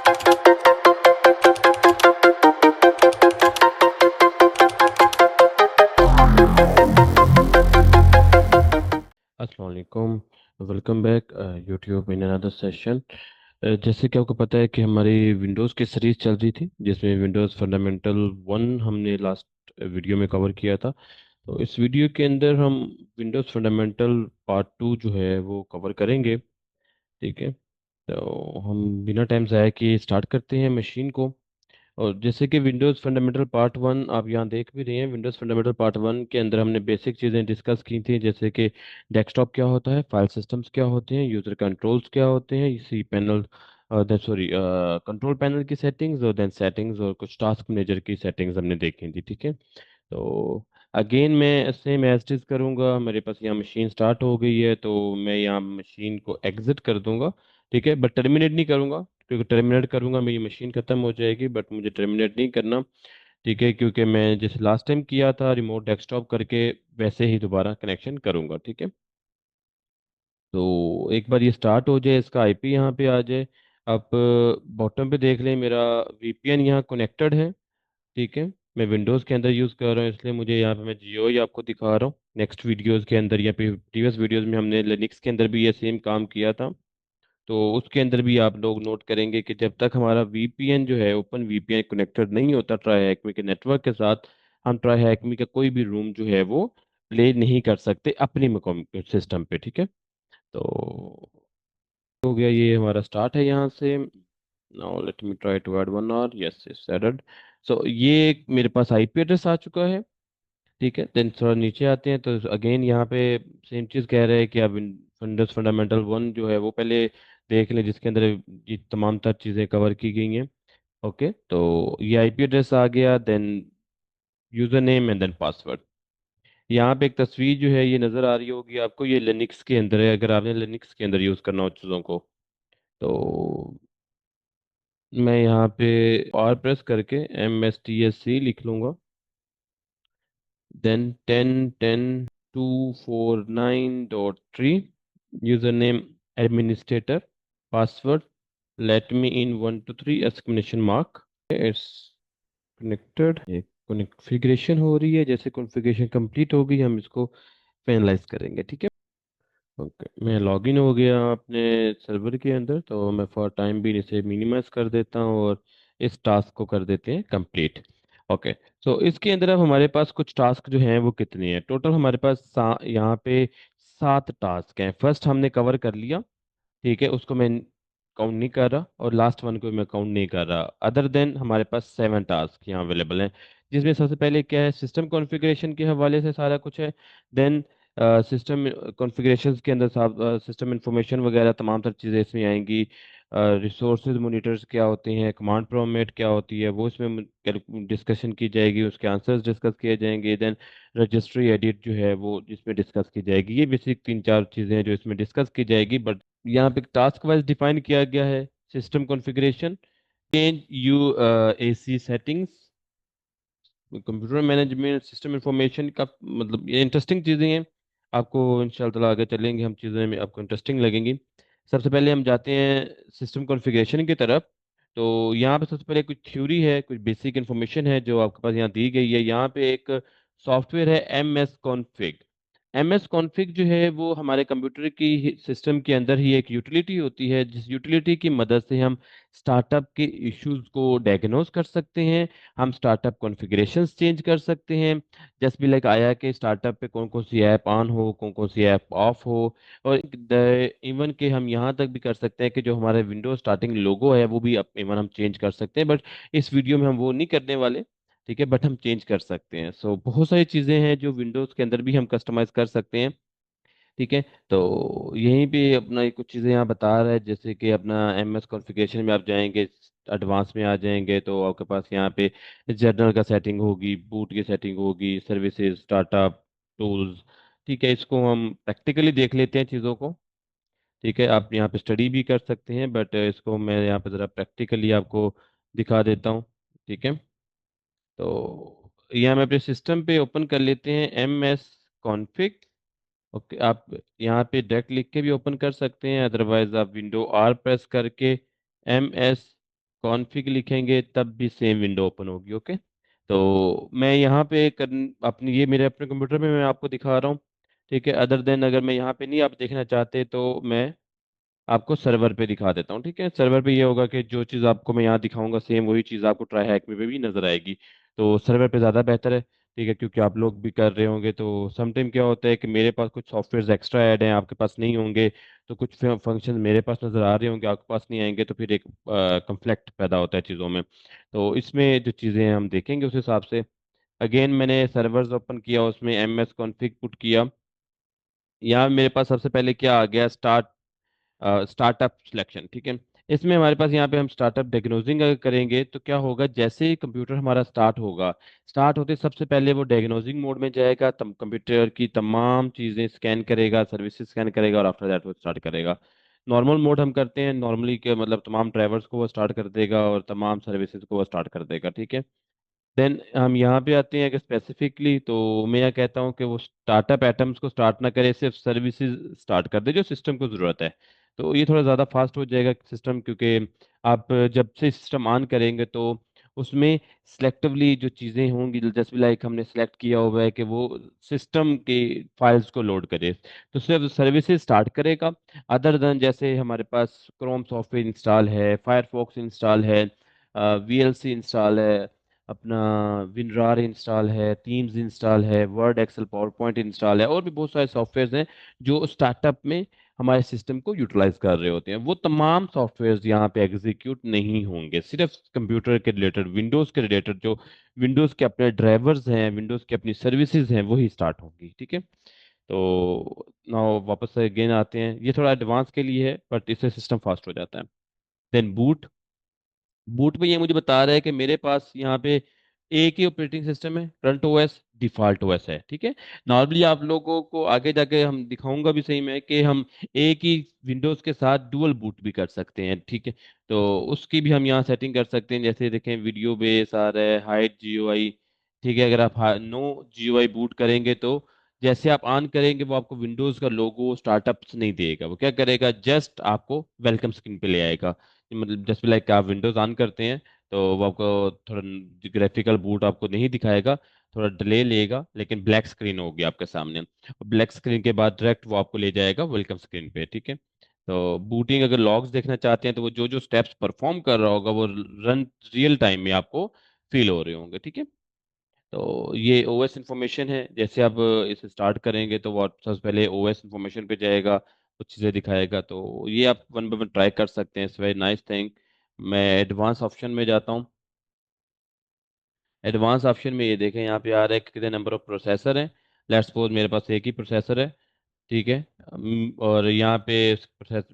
अस्सलाम वालेकुम। Welcome back YouTube in another session. जैसे कि आपको पता है कि हमारी विंडोज़ की सीरीज चल रही थी जिसमें विंडोज़ फंडामेंटल 1 हमने लास्ट वीडियो में कवर किया था। तो इस वीडियो के अंदर हम विंडोज़ फंडामेंटल पार्ट 2 जो है वो कवर करेंगे। ठीक है, तो हम बिना टाइम ज़ाया किए स्टार्ट करते हैं मशीन को। और जैसे कि विंडोज़ फंडामेंटल पार्ट 1 आप यहाँ देख भी रहे हैं, विंडोज़ फंडामेंटल पार्ट 1 के अंदर हमने बेसिक चीज़ें डिस्कस की थी, जैसे कि डेस्कटॉप क्या होता है, फाइल सिस्टम्स क्या होते हैं, यूज़र कंट्रोल्स क्या होते हैं, C panel sorry control panel की सेटिंग्स, और देन सेटिंग्स और कुछ टास्क मैनेजर की सेटिंग्स हमने देखी थी। ठीक है, तो अगेन मैं सेम एज इट इज़ करूँगा। मेरे पास यहाँ मशीन स्टार्ट हो गई है तो मैं यहाँ मशीन को एग्जिट कर दूंगा। ठीक है, बट टर्मिनेट नहीं करूँगा, क्योंकि टर्मिनेट करूँगा मेरी मशीन ख़त्म हो जाएगी, बट मुझे टर्मिनेट नहीं करना। ठीक है, क्योंकि मैं जैसे लास्ट टाइम किया था रिमोट डेस्कटॉप करके, वैसे ही दोबारा कनेक्शन करूँगा। ठीक है, तो एक बार ये स्टार्ट हो जाए, इसका आईपी यहाँ पे आ जाए। आप बॉटम पे देख लें, मेरा वीपीएन यहाँ कनेक्टेड है। ठीक है, मैं विंडोज़ के अंदर यूज़ कर रहा हूँ, इसलिए मुझे यहाँ पे मैं जियो ही आपको दिखा रहा हूँ। नेक्स्ट वीडियोज़ के अंदर या फिर प्रीवियस वीडियोज़ में हमने लिनक्स के अंदर भी ये सेम काम किया था। तो उसके अंदर भी आप लोग नोट करेंगे कि जब तक हमारा वीपीएन जो है, ओपन वीपीएन कनेक्टेड नहीं होता ट्राई हैकमी के नेटवर्क के साथ, हम ट्राई हैकमी का कोई भी रूम जो है वो प्ले नहीं कर सकते अपनी सिस्टम पे। ठीक है, तो हो गया, ये हमारा स्टार्ट है यहाँ से। Now let me try to add one और यस इट्स एडेड। सो ये मेरे पास आईपी एड्रेस आ चुका है। ठीक है, देन थोड़ा नीचे आते हैं तो अगेन यहाँ पे सेम चीज़ कह रहे हैं कि आप विंडोज फंडामेंटल 1 जो है वो पहले देख लें, जिसके अंदर ये तमाम तर चीज़ें कवर की गई हैं। ओके, तो ये आईपी एड्रेस आ गया, then user name and then password. यहाँ पे एक तस्वीर जो है ये नज़र आ रही होगी आपको, ये लिनक्स के अंदर है, अगर आपने लिनक्स के अंदर यूज़ करना हो चीज़ों को। तो मैं यहाँ पे आर प्रेस करके MSTSC लिख लूँगा, then 10.10.249.3, user name administrator, password let me in 1 2 3 exclamation mark. It's connected, ये कॉन्फ़िगरेशन हो रही है, जैसे कॉन्फ़िगरेशन कंप्लीट होगी हम इसको फाइनलाइज करेंगे। ठीक है, ओके, मैं लॉगिन हो गया अपने सर्वर के अंदर, तो मैं फॉर टाइम भी इसे मिनिमाइज कर देता हूँ और इस टास्क को कर देते हैं कंप्लीट। ओके, सो इसके अंदर अब हमारे पास कुछ टास्क जो हैं वो कितने हैं टोटल, हमारे पास यहाँ पे 7 टास्क हैं। फर्स्ट हमने कवर कर लिया। ठीक है, उसको मैं काउंट नहीं कर रहा, और लास्ट वन को मैं काउंट नहीं कर रहा। अदर देन हमारे पास 7 टास्क यहाँ अवेलेबल हैं, जिसमें सबसे पहले क्या है, सिस्टम कॉन्फ़िगरेशन के हवाले से सारा कुछ है। देन सिस्टम कॉन्फ़िगरेशन के अंदर सिस्टम इंफॉर्मेशन वगैरह तमाम तर चीज़ें इसमें आएंगी। रिसोर्सेज मोनिटर्स क्या होते हैं, कमांड प्रॉम्प्ट क्या होती है, वो इसमें डिस्कशन की जाएगी, उसके आंसर्स डिस्कस किए जाएंगे। देन रजिस्ट्री एडिट जो है वो इसमें डिस्कस की जाएगी। ये बेसिक 3 4 चीज़ें हैं जो इसमें डिस्कस की जाएगी, बट यहाँ पे टास्क वाइज डिफाइन किया गया है। System configuration, change you AC settings, computer management, system information का, मतलब ये इंटरेस्टिंग चीज़ें हैं। आपको इंशाल्लाह ताला आगे चलेंगे हम चीज़ें में आपको इंटरेस्टिंग लगेंगी। सबसे पहले हम जाते हैं सिस्टम कॉन्फ़िगरेशन की तरफ। तो यहाँ पे सबसे पहले कुछ थ्योरी है, कुछ बेसिक इंफॉर्मेशन है जो आपके पास यहाँ दी गई है। यहाँ पे एक सॉफ्टवेयर है MS कॉन्फ़िग। MS कॉन्फ़िग जो है वो हमारे कंप्यूटर की सिस्टम के अंदर ही एक यूटिलिटी होती है, जिस यूटिलिटी की मदद से हम स्टार्टअप के इश्यूज को डायग्नोज कर सकते हैं, हम स्टार्टअप कॉन्फ़िगरेशंस चेंज कर सकते हैं। जस्ट भी लाइक आया कि स्टार्टअप पे कौन कौन सी ऐप ऑन हो, कौन कौन सी ऐप ऑफ हो, और इवन के हम यहाँ तक भी कर सकते हैं कि जो हमारे विंडोज स्टार्टिंग लोगो है वो भी इवन हम चेंज कर सकते हैं, बट इस वीडियो में हम वो नहीं करने वाले। ठीक है, बट हम चेंज कर सकते हैं। सो बहुत सारी चीज़ें हैं जो विंडोज़ के अंदर भी हम कस्टमाइज कर सकते हैं। ठीक है, तो यहीं पे अपना ये कुछ चीज़ें यहाँ बता रहा है, जैसे कि अपना MS कॉन्फ़िगरेशन में आप जाएंगे, एडवांस में आ जाएंगे तो आपके पास यहाँ पे जर्नल का सेटिंग होगी, बूट की सेटिंग होगी, सर्विसेज, स्टार्टअप, टूल्स। ठीक है, इसको हम प्रैक्टिकली देख लेते हैं चीज़ों को। ठीक है, आप यहाँ पे स्टडी भी कर सकते हैं, बट इसको मैं यहाँ पे ज़रा प्रैक्टिकली आपको दिखा देता हूँ। ठीक है, तो यहाँ हम अपने सिस्टम पे ओपन कर लेते हैं MS कॉन्फ़िग। ओके, आप यहाँ पे डायरेक्ट लिख के भी ओपन कर सकते हैं, अदरवाइज आप विंडो R प्रेस करके MS कॉन्फ़िग लिखेंगे तब भी सेम विंडो ओपन होगी। ओके, तो मैं यहाँ पे अपनी ये मेरे अपने कंप्यूटर में मैं आपको दिखा रहा हूँ। ठीक है, अदर देन अगर मैं यहाँ पे नहीं आप देखना चाहते तो मैं आपको सर्वर पे दिखा देता हूँ। ठीक है, सर्वर पे ये होगा कि जो चीज़ आपको मैं यहाँ दिखाऊंगा सेम वही चीज़ आपको ट्राई हैक में भी नजर आएगी। तो सर्वर पे ज़्यादा बेहतर है। ठीक है, क्योंकि आप लोग भी कर रहे होंगे तो समटाइम क्या होता है कि मेरे पास कुछ सॉफ्टवेयर एक्स्ट्रा ऐड हैं, आपके पास नहीं होंगे। तो कुछ फंक्शन मेरे पास नज़र आ रहे होंगे, आपके पास नहीं आएंगे, तो फिर एक कंफ्लिक्ट पैदा होता है चीज़ों में। तो इसमें जो चीज़ें हैं हम देखेंगे उस हिसाब से। अगेन मैंने सर्वर्स ओपन किया, उसमें एम एस कॉन्फ़िग पुट किया। यहाँ मेरे पास सबसे पहले क्या आ गया, स्टार्टअप सिलेक्शन। ठीक है, इसमें हमारे पास यहाँ पे हम स्टार्टअप डायग्नोजिंग अगर करेंगे तो क्या होगा, जैसे ही कंप्यूटर हमारा स्टार्ट होगा, स्टार्ट होते सबसे पहले वो डायग्नोजिंग मोड में जाएगा, कंप्यूटर की तमाम चीज़ें स्कैन करेगा, सर्विसेज स्कैन करेगा और आफ्टर दैट वो स्टार्ट करेगा। नॉर्मल मोड हम करते हैं, नॉर्मली के मतलब तमाम ड्राइवर्स को वो स्टार्ट कर देगा और तमाम सर्विसेज को वो स्टार्ट कर देगा। ठीक है, देन हम यहाँ पे आते हैं कि स्पेसिफिकली, तो मैं यह कहता हूँ कि वो स्टार्टअप एटम्स को स्टार्ट ना करे, सिर्फ सर्विसेज स्टार्ट कर दे जो सिस्टम को ज़रूरत है। तो ये थोड़ा ज़्यादा फास्ट हो जाएगा सिस्टम, क्योंकि आप जब से सिस्टम ऑन करेंगे तो उसमें सिलेक्टिवली जो चीज़ें होंगी, जैसे लाइक हमने सेलेक्ट किया हुआ है कि वो सिस्टम के फाइल्स को लोड करे, तो सिर्फ सर्विसेज स्टार्ट करेगा। अदर देन जैसे हमारे पास क्रोम सॉफ्टवेयर इंस्टॉल है, फायरफॉक्स इंस्टॉल है, वीएलसी इंस्टॉल है, अपना विनरार इंस्टॉल है, टीम्स इंस्टॉल है, Word Excel PowerPoint install है, और भी बहुत सारे सॉफ्टवेयर हैं जो स्टार्टअप में हमारे सिस्टम को यूटिलाइज कर रहे होते हैं। वो तमाम सॉफ्टवेयर यहाँ पे एग्जीक्यूट नहीं होंगे, सिर्फ कंप्यूटर के रिलेटेड, विंडोज़ के रिलेटेड, जो विंडोज़ के अपने ड्राइवर्स हैं, विंडोज़ की अपनी सर्विसेज हैं, वही स्टार्ट होंगी। ठीक है, तो नाउ वापस से अगेन आते हैं, ये थोड़ा एडवांस के लिए है बट इससे सिस्टम फास्ट हो जाता है। देन बूट, बूट पे ये मुझे बता रहा है कि मेरे पास यहाँ पे एक ही ऑपरेटिंग सिस्टम है, फ्रंट ओएस डिफॉल्ट ओएस है। ठीक है, नॉर्मली आप लोगों को आगे जाके हम दिखाऊंगा भी सही में कि हम एक ही विंडोज के साथ डुअल बूट भी कर सकते हैं। ठीक है, तो उसकी भी हम यहाँ सेटिंग कर सकते हैं, जैसे देखें वीडियो बेस आ रहा है, हाइड जीयूआई। ठीक है, अगर आप नो जीयूआई बूट करेंगे तो जैसे आप ऑन करेंगे वो आपको विंडोज का लोगो स्टार्टअप्स नहीं देगा, वो क्या करेगा, जस्ट आपको वेलकम स्क्रीन पे ले आएगा। मतलब जस्ट लाइक आप विंडोज ऑन करते हैं तो वो आपको थोड़ा ग्राफिकल बूट आपको नहीं दिखाएगा, थोड़ा डिले लेगा, लेकिन ब्लैक स्क्रीन होगी आपके सामने। ब्लैक स्क्रीन के बाद डायरेक्ट वो आपको ले जाएगा वेलकम स्क्रीन पे। ठीक है, तो बूटिंग अगर लॉग्स देखना चाहते हैं तो वो जो जो स्टेप्स परफॉर्म कर रहा होगा वो रन रियल टाइम में आपको फील हो रहे होंगे। ठीक है, तो ये ओएस इंफॉर्मेशन है, जैसे आप इसे स्टार्ट करेंगे तो वो सबसे पहले ओएस इंफॉर्मेशन पे जाएगा, कुछ चीज़ें दिखाएगा। तो ये आप वन बाय वन ट्राई कर सकते हैं, इट्स वेरी नाइस थिंग। मैं एडवांस ऑप्शन में जाता हूँ। एडवांस ऑप्शन में ये देखें, यहाँ पे आ रहा है कि कितने नंबर ऑफ प्रोसेसर हैं। लेट्स सपोज मेरे पास एक ही प्रोसेसर है। ठीक है, और यहाँ पे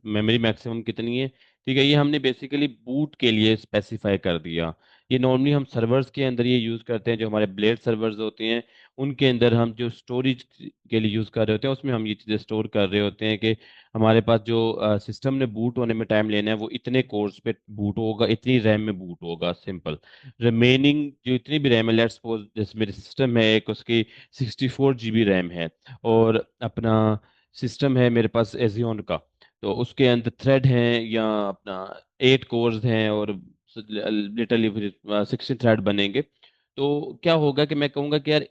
मेमोरी मैक्सिमम कितनी है। ठीक है, ये हमने बेसिकली बूट के लिए स्पेसिफाई कर दिया। ये नॉर्मली हम सर्वर्स के अंदर ये यूज़ करते हैं, जो हमारे ब्लेड सर्वर्स होते हैं उनके अंदर हम जो स्टोरेज के लिए यूज़ कर रहे होते हैं उसमें हम ये चीज़ें स्टोर कर रहे होते हैं कि हमारे पास जो सिस्टम ने बूट होने में टाइम लेना है वो इतने कोर्स पे बूट होगा, इतनी रैम में बूट होगा, सिंपल। रिमेनिंग जो इतनी भी रैम है, लेट्स सपोज जैसे मेरे सिस्टम है एक, उसकी 64 GB रैम है, और अपना सिस्टम है मेरे पास एजियोन का, तो उसके अंदर थ्रेड हैं या अपना 8 कोर्स हैं और लिटरली 16 थ्रेड बनेंगे। तो क्या होगा कि मैं कहूँगा कि यार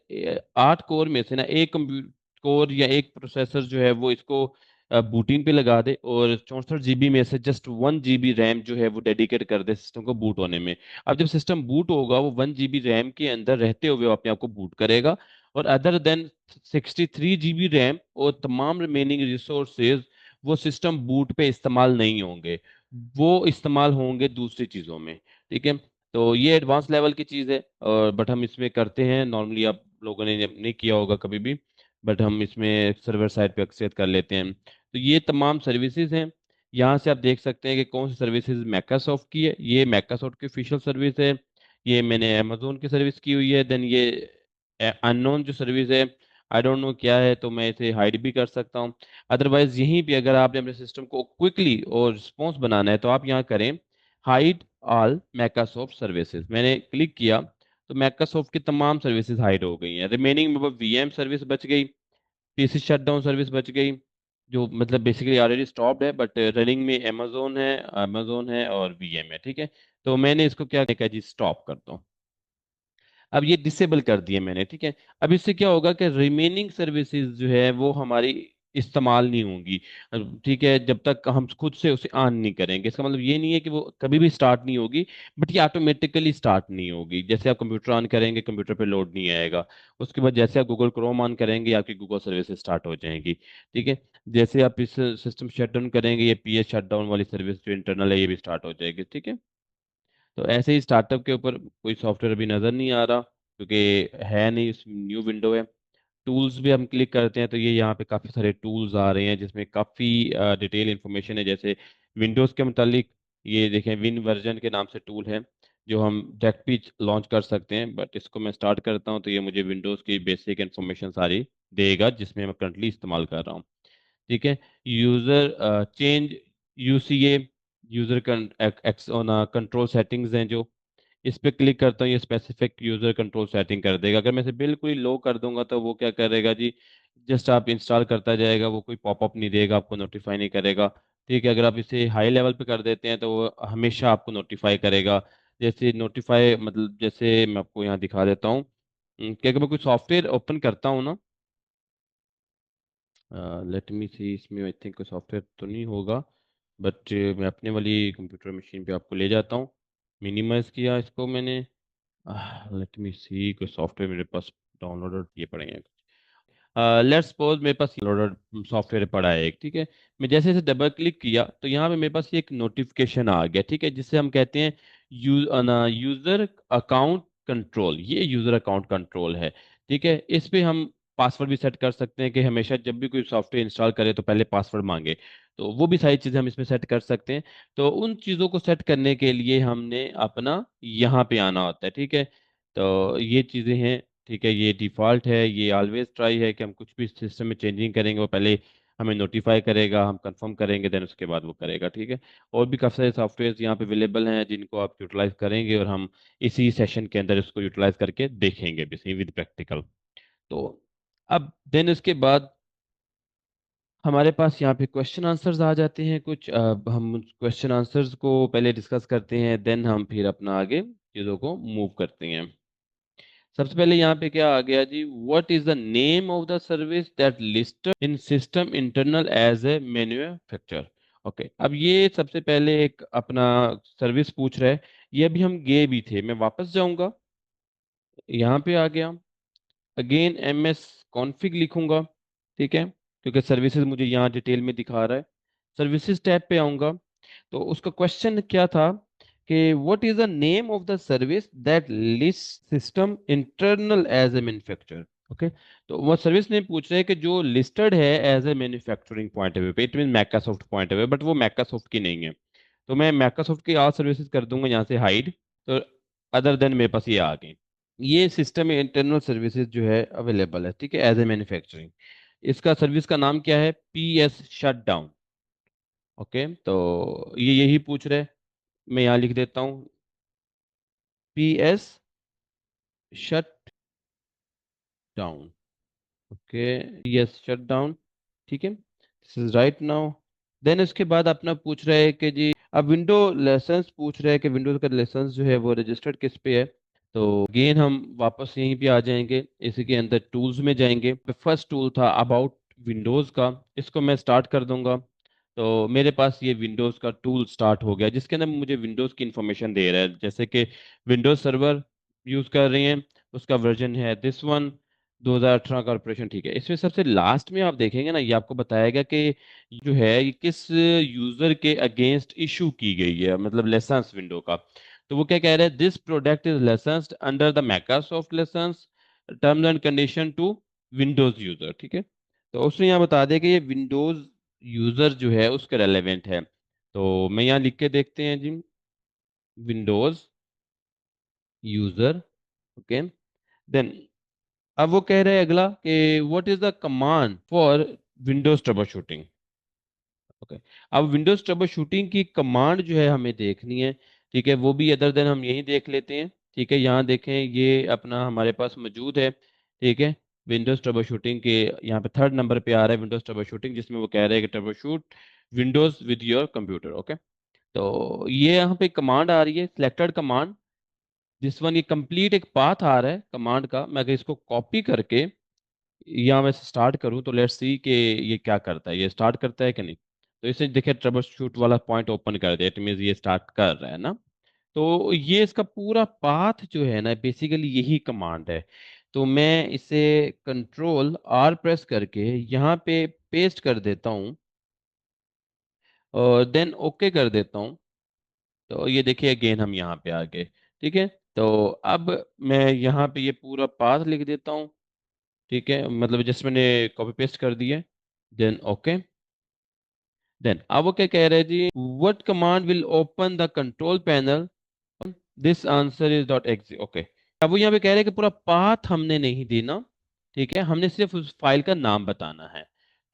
8 कोर में से ना एक कंप्यूटर कोर या एक प्रोसेसर जो है वो इसको बूटिंग पे लगा दे, और 64 GB में से जस्ट 1 GB रैम जो है वो डेडिकेट कर दे सिस्टम को बूट होने में। अब जब सिस्टम बूट होगा वो 1 GB रैम के अंदर रहते हुए वो अपने आप को बूट करेगा, और अदर देन 63 GB रैम और तमाम रिमेनिंग रिसोर्सेज वो सिस्टम बूट पे इस्तेमाल नहीं होंगे, वो इस्तेमाल होंगे दूसरी चीज़ों में। ठीक है, तो ये एडवांस लेवल की चीज़ है, और बट हम इसमें करते हैं, नॉर्मली आप लोगों ने नहीं किया होगा कभी भी, बट हम इसमें सर्वर साइड पे एक्सेस कर लेते हैं। तो ये तमाम सर्विसेज हैं, यहाँ से आप देख सकते हैं कि कौन सी सर्विसेज मैकासॉफ्ट की है, ये मैकासॉफ्ट की ऑफिशियल सर्विस है। ये मैंने अमेजोन की सर्विस की हुई है। देन ये अननोन जो सर्विस है, आई डोंट नो क्या है, तो मैं इसे हाइड भी कर सकता हूँ। अदरवाइज यहीं पे अगर आपने अपने सिस्टम को क्विकली और रिस्पॉन्स बनाना है तो आप यहाँ करें हाइड ऑल मैकासॉफ्ट सर्विसेज। मैंने क्लिक किया तो मैकासॉफ्ट की तमाम सर्विसेज हाइड हो गई हैं, रिमेनिंग में वीएम सर्विस बच गई, पीसी शटडाउन सर्विस बच गई, जो मतलब बेसिकली ऑलरेडी स्टॉप्ड है, बट रनिंग में अमेजोन है और वीएम है। ठीक है, तो मैंने इसको क्या किया जी, स्टॉप कर दो। अब ये डिसेबल कर दिए मैंने, ठीक है। अब इससे क्या होगा कि रिमेनिंग सर्विसेज जो है वो हमारी इस्तेमाल नहीं होंगी, ठीक है, जब तक हम खुद से उसे ऑन नहीं करेंगे। इसका मतलब ये नहीं है कि वो कभी भी स्टार्ट नहीं होगी, बट ये ऑटोमेटिकली स्टार्ट नहीं होगी। जैसे आप कंप्यूटर ऑन करेंगे, कंप्यूटर पे लोड नहीं आएगा। उसके बाद जैसे आप गूगल क्रोम ऑन करेंगे, आपकी गूगल सर्विसेज स्टार्ट हो जाएंगी, ठीक है। जैसे आप इस सिस्टम शट डाउन करेंगे, ये पीएस शट डाउन वाली सर्विस जो इंटरनल है ये भी स्टार्ट हो जाएगी, ठीक है। तो ऐसे ही स्टार्टअप के ऊपर कोई सॉफ्टवेयर अभी नज़र नहीं आ रहा, क्योंकि है नहीं, न्यू विंडो है। टूल्स भी हम क्लिक करते हैं तो ये यहाँ पे काफ़ी सारे टूल्स आ रहे हैं जिसमें काफ़ी डिटेल इंफॉर्मेशन है। जैसे विंडोज़ के मुतालिक ये देखें, विन वर्जन के नाम से टूल है जो हम डायरेक्ट भी लॉन्च कर सकते हैं, बट इसको मैं स्टार्ट करता हूँ तो ये मुझे विंडोज़ की बेसिक इंफॉर्मेशन सारी देगा जिसमें मैं करंटली इस्तेमाल कर रहा हूँ, ठीक है। User change UCA, user control settings हैं जो, इस पे क्लिक करता हूँ ये स्पेसिफिक यूजर कंट्रोल सेटिंग कर देगा। अगर मैं इसे बिल्कुल ही लो कर दूंगा तो वो क्या करेगा जी, जस्ट आप इंस्टॉल करता जाएगा, वो कोई पॉपअप नहीं देगा, आपको नोटिफाई नहीं करेगा, ठीक है। अगर आप इसे हाई लेवल पे कर देते हैं तो वो हमेशा आपको नोटिफाई करेगा। जैसे नोटिफाई मतलब, जैसे मैं आपको यहाँ दिखा देता हूँ कि अगर मैं कोई सॉफ्टवेयर ओपन करता हूँ ना, लेट मी सी, इसमें आई थिंक कोई सॉफ्टवेयर तो नहीं होगा, बट मैं अपने वाली कंप्यूटर मशीन पे आपको ले जाता हूँ। मिनिमाइज किया इसको मैंने, लेट मी सी, कोई सॉफ्टवेयर मेरे पास डाउनलोडेड ये पड़े हैं। लेट्स सपोज मेरे पास लोडेड सॉफ्टवेयर पड़ा है एक, ठीक है। मैं जैसे जैसे डबल क्लिक किया तो यहाँ पे मेरे पास ये एक नोटिफिकेशन आ गया, ठीक है, जिससे हम कहते हैं यूजर अकाउंट कंट्रोल। ये यूजर अकाउंट कंट्रोल है, ठीक है। इस पे हम पासवर्ड भी सेट कर सकते हैं कि हमेशा जब भी कोई सॉफ्टवेयर इंस्टॉल करे तो पहले पासवर्ड मांगे, तो वो भी सारी चीज़ें हम इसमें सेट कर सकते हैं। तो उन चीज़ों को सेट करने के लिए हमने अपना यहाँ पे आना होता है, ठीक है। तो ये चीज़ें हैं, ठीक है। ये डिफ़ॉल्ट है, ये ऑलवेज ट्राई है कि हम कुछ भी सिस्टम में चेंजिंग करेंगे वो पहले हमें नोटिफाई करेगा, हम कंफर्म करेंगे, देन उसके बाद वो करेगा, ठीक है। और भी काफ़ी सारे सॉफ्टवेयर यहाँ पे अवेलेबल हैं जिनको आप यूटिलाइज करेंगे, और हम इसी सेशन के अंदर इसको यूटिलाइज करके देखेंगे भी विद प्रैक्टिकल। तो अब देन उसके बाद हमारे पास यहाँ पे क्वेश्चन आंसर्स आ जाते हैं कुछ। हम क्वेश्चन आंसर्स को पहले डिस्कस करते हैं, देन हम फिर अपना आगे चीज़ों को मूव करते हैं। सबसे पहले यहाँ पे क्या आ गया जी, what is the name of the service that listed in system internal as a manufacture. Okay, अब ये सबसे पहले एक अपना सर्विस पूछ रहा है। ये अभी हम गए भी थे, मैं वापस जाऊंगा, यहाँ पे आ गया, अगेन एम एस कॉन्फ़िग लिखूंगा, ठीक है, क्योंकि सर्विसेज मुझे यहाँ डिटेल में दिखा रहा है। सर्विसेज टैब पे आऊंगा तो उसका क्वेश्चन क्या था कि what is the name of the service that list system internal as a manufacturer. Okay, तो वो सर्विस नेम पूछ रहे हैं कि जो लिस्टेड है as a manufacturing point of view पे, it mean Microsoft point of view, but वो मैकासॉफ्ट की नहीं है। तो मैं मैकासॉफ्ट की ऑल सर्विसेज कर दूंगा यहाँ से हाइड, तो अदर देन मेरे पास ये आ गई। ये सिस्टम इंटरनल सर्विसेज जो है अवेलेबल है, ठीक है, एज ए मैन्युफैक्चरिंग। इसका सर्विस का नाम क्या है, P S shut down. Okay, तो ये यही पूछ रहे, मैं यहाँ लिख देता हूँ, P S shut down. Okay, P S shut down, ठीक है, this is right now. Then इसके बाद अपना पूछ रहे हैं कि जी, अब विंडो लाइसेंस पूछ रहे हैं कि विंडोज का लाइसेंस जो है वो रजिस्टर्ड किस पे है। तो अगेन हम वापस यहीं पे आ जाएंगे, इसी के अंदर टूल्स में जाएंगे। फर्स्ट टूल था अबाउट विंडोज़ का, इसको मैं स्टार्ट कर दूंगा। तो मेरे पास ये विंडोज़ का टूल स्टार्ट हो गया जिसके अंदर मुझे विंडोज़ की इंफॉर्मेशन दे रहा है, जैसे कि विंडोज़ सर्वर यूज़ कर रही हैं, उसका वर्जन है दिस वन, 2018 कॉर्पोरेशन, ठीक है। इसमें सबसे लास्ट में आप देखेंगे ना, ये आपको बताएगा कि जो है ये किस यूजर के अगेंस्ट इशू की गई है, मतलब लाइसेंस विंडो का। तो वो क्या कह रहा है, this product is licensed under the Microsoft license terms and condition to Windows user, ठीक है। तो उसने यहाँ बता दिया कि ये विंडोज यूजर जो है उसके रेलेवेंट है। तो मैं यहाँ लिख के देखते हैं जी, विंडोज यूजर, ओके। देन अब वो कह रहे हैं अगला कि what is the command for Windows trouble shooting. Okay, अब विंडोज ट्रबल शूटिंग की कमांड जो है हमें देखनी है, ठीक है। वो भी अदर देन हम यही देख लेते हैं, ठीक है। यहाँ देखें, ये अपना हमारे पास मौजूद है, ठीक है। विंडोज ट्रबल शूटिंग के यहाँ पे थर्ड नंबर पे आ रहा है विंडोज ट्रबल शूटिंग, जिसमें वो कह रहे हैं कि trouble shoot Windows with your computer, okay. तो ये यहाँ पे कमांड आ रही है सिलेक्टेड कमांड, जिस वन ये कंप्लीट एक पाथ आ रहा है कमांड का। मैं अगर इसको कॉपी करके यहाँ मैं स्टार्ट करूँ तो लेट्स सी कि ये क्या करता है, ये स्टार्ट करता है कि नहीं। तो इसे देखिए ट्रबल शूट वाला पॉइंट ओपन कर दिया, इट मीन्स ये स्टार्ट कर रहा है ना। तो ये इसका पूरा पाथ जो है ना बेसिकली यही कमांड है। तो मैं इसे कंट्रोल आर प्रेस करके यहाँ पे पेस्ट कर देता हूँ और देन ओके कर देता हूँ। तो ये देखिए अगेन हम यहाँ पे आ गए। ठीक है, तो अब मैं यहाँ पे ये पूरा पाथ लिख देता हूँ। ठीक है, मतलब जस्ट मैंने कॉपी पेस्ट कर दिया, देन ओके। देन अब वो क्या कह रहे हैं जी, what command will open the control panel, this answer is dot X. Okay, अब वो यहाँ पे कह रहे हैं कि पूरा पाथ हमने नहीं देना। ठीक है, हमने सिर्फ उस फाइल का नाम बताना है।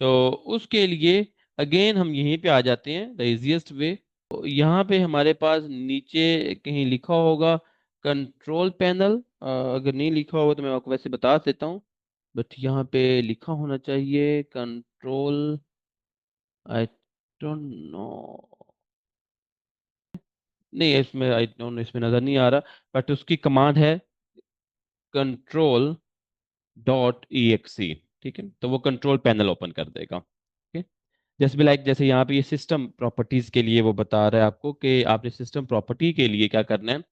तो उसके लिए अगेन हम यहीं पे आ जाते हैं, द इजीएस्ट वे। तो यहाँ पे हमारे पास नीचे कहीं लिखा होगा कंट्रोल पैनल, अगर नहीं लिखा होगा तो मैं आपको वैसे बता देता हूँ, बट यहाँ पे लिखा होना चाहिए कंट्रोल, आई डोंट नो, नहीं इसमें आई डोंट नो, इसमें नजर नहीं आ रहा, बट उसकी कमांड है कंट्रोल डॉट ई एक्स सी। ठीक है, तो वो कंट्रोल पैनल ओपन कर देगा। ठीक है, जैसे भी लाइक जैसे यहाँ पे ये सिस्टम प्रॉपर्टीज के लिए वो बता रहा है आपको कि आपने सिस्टम प्रॉपर्टी के लिए क्या करना है,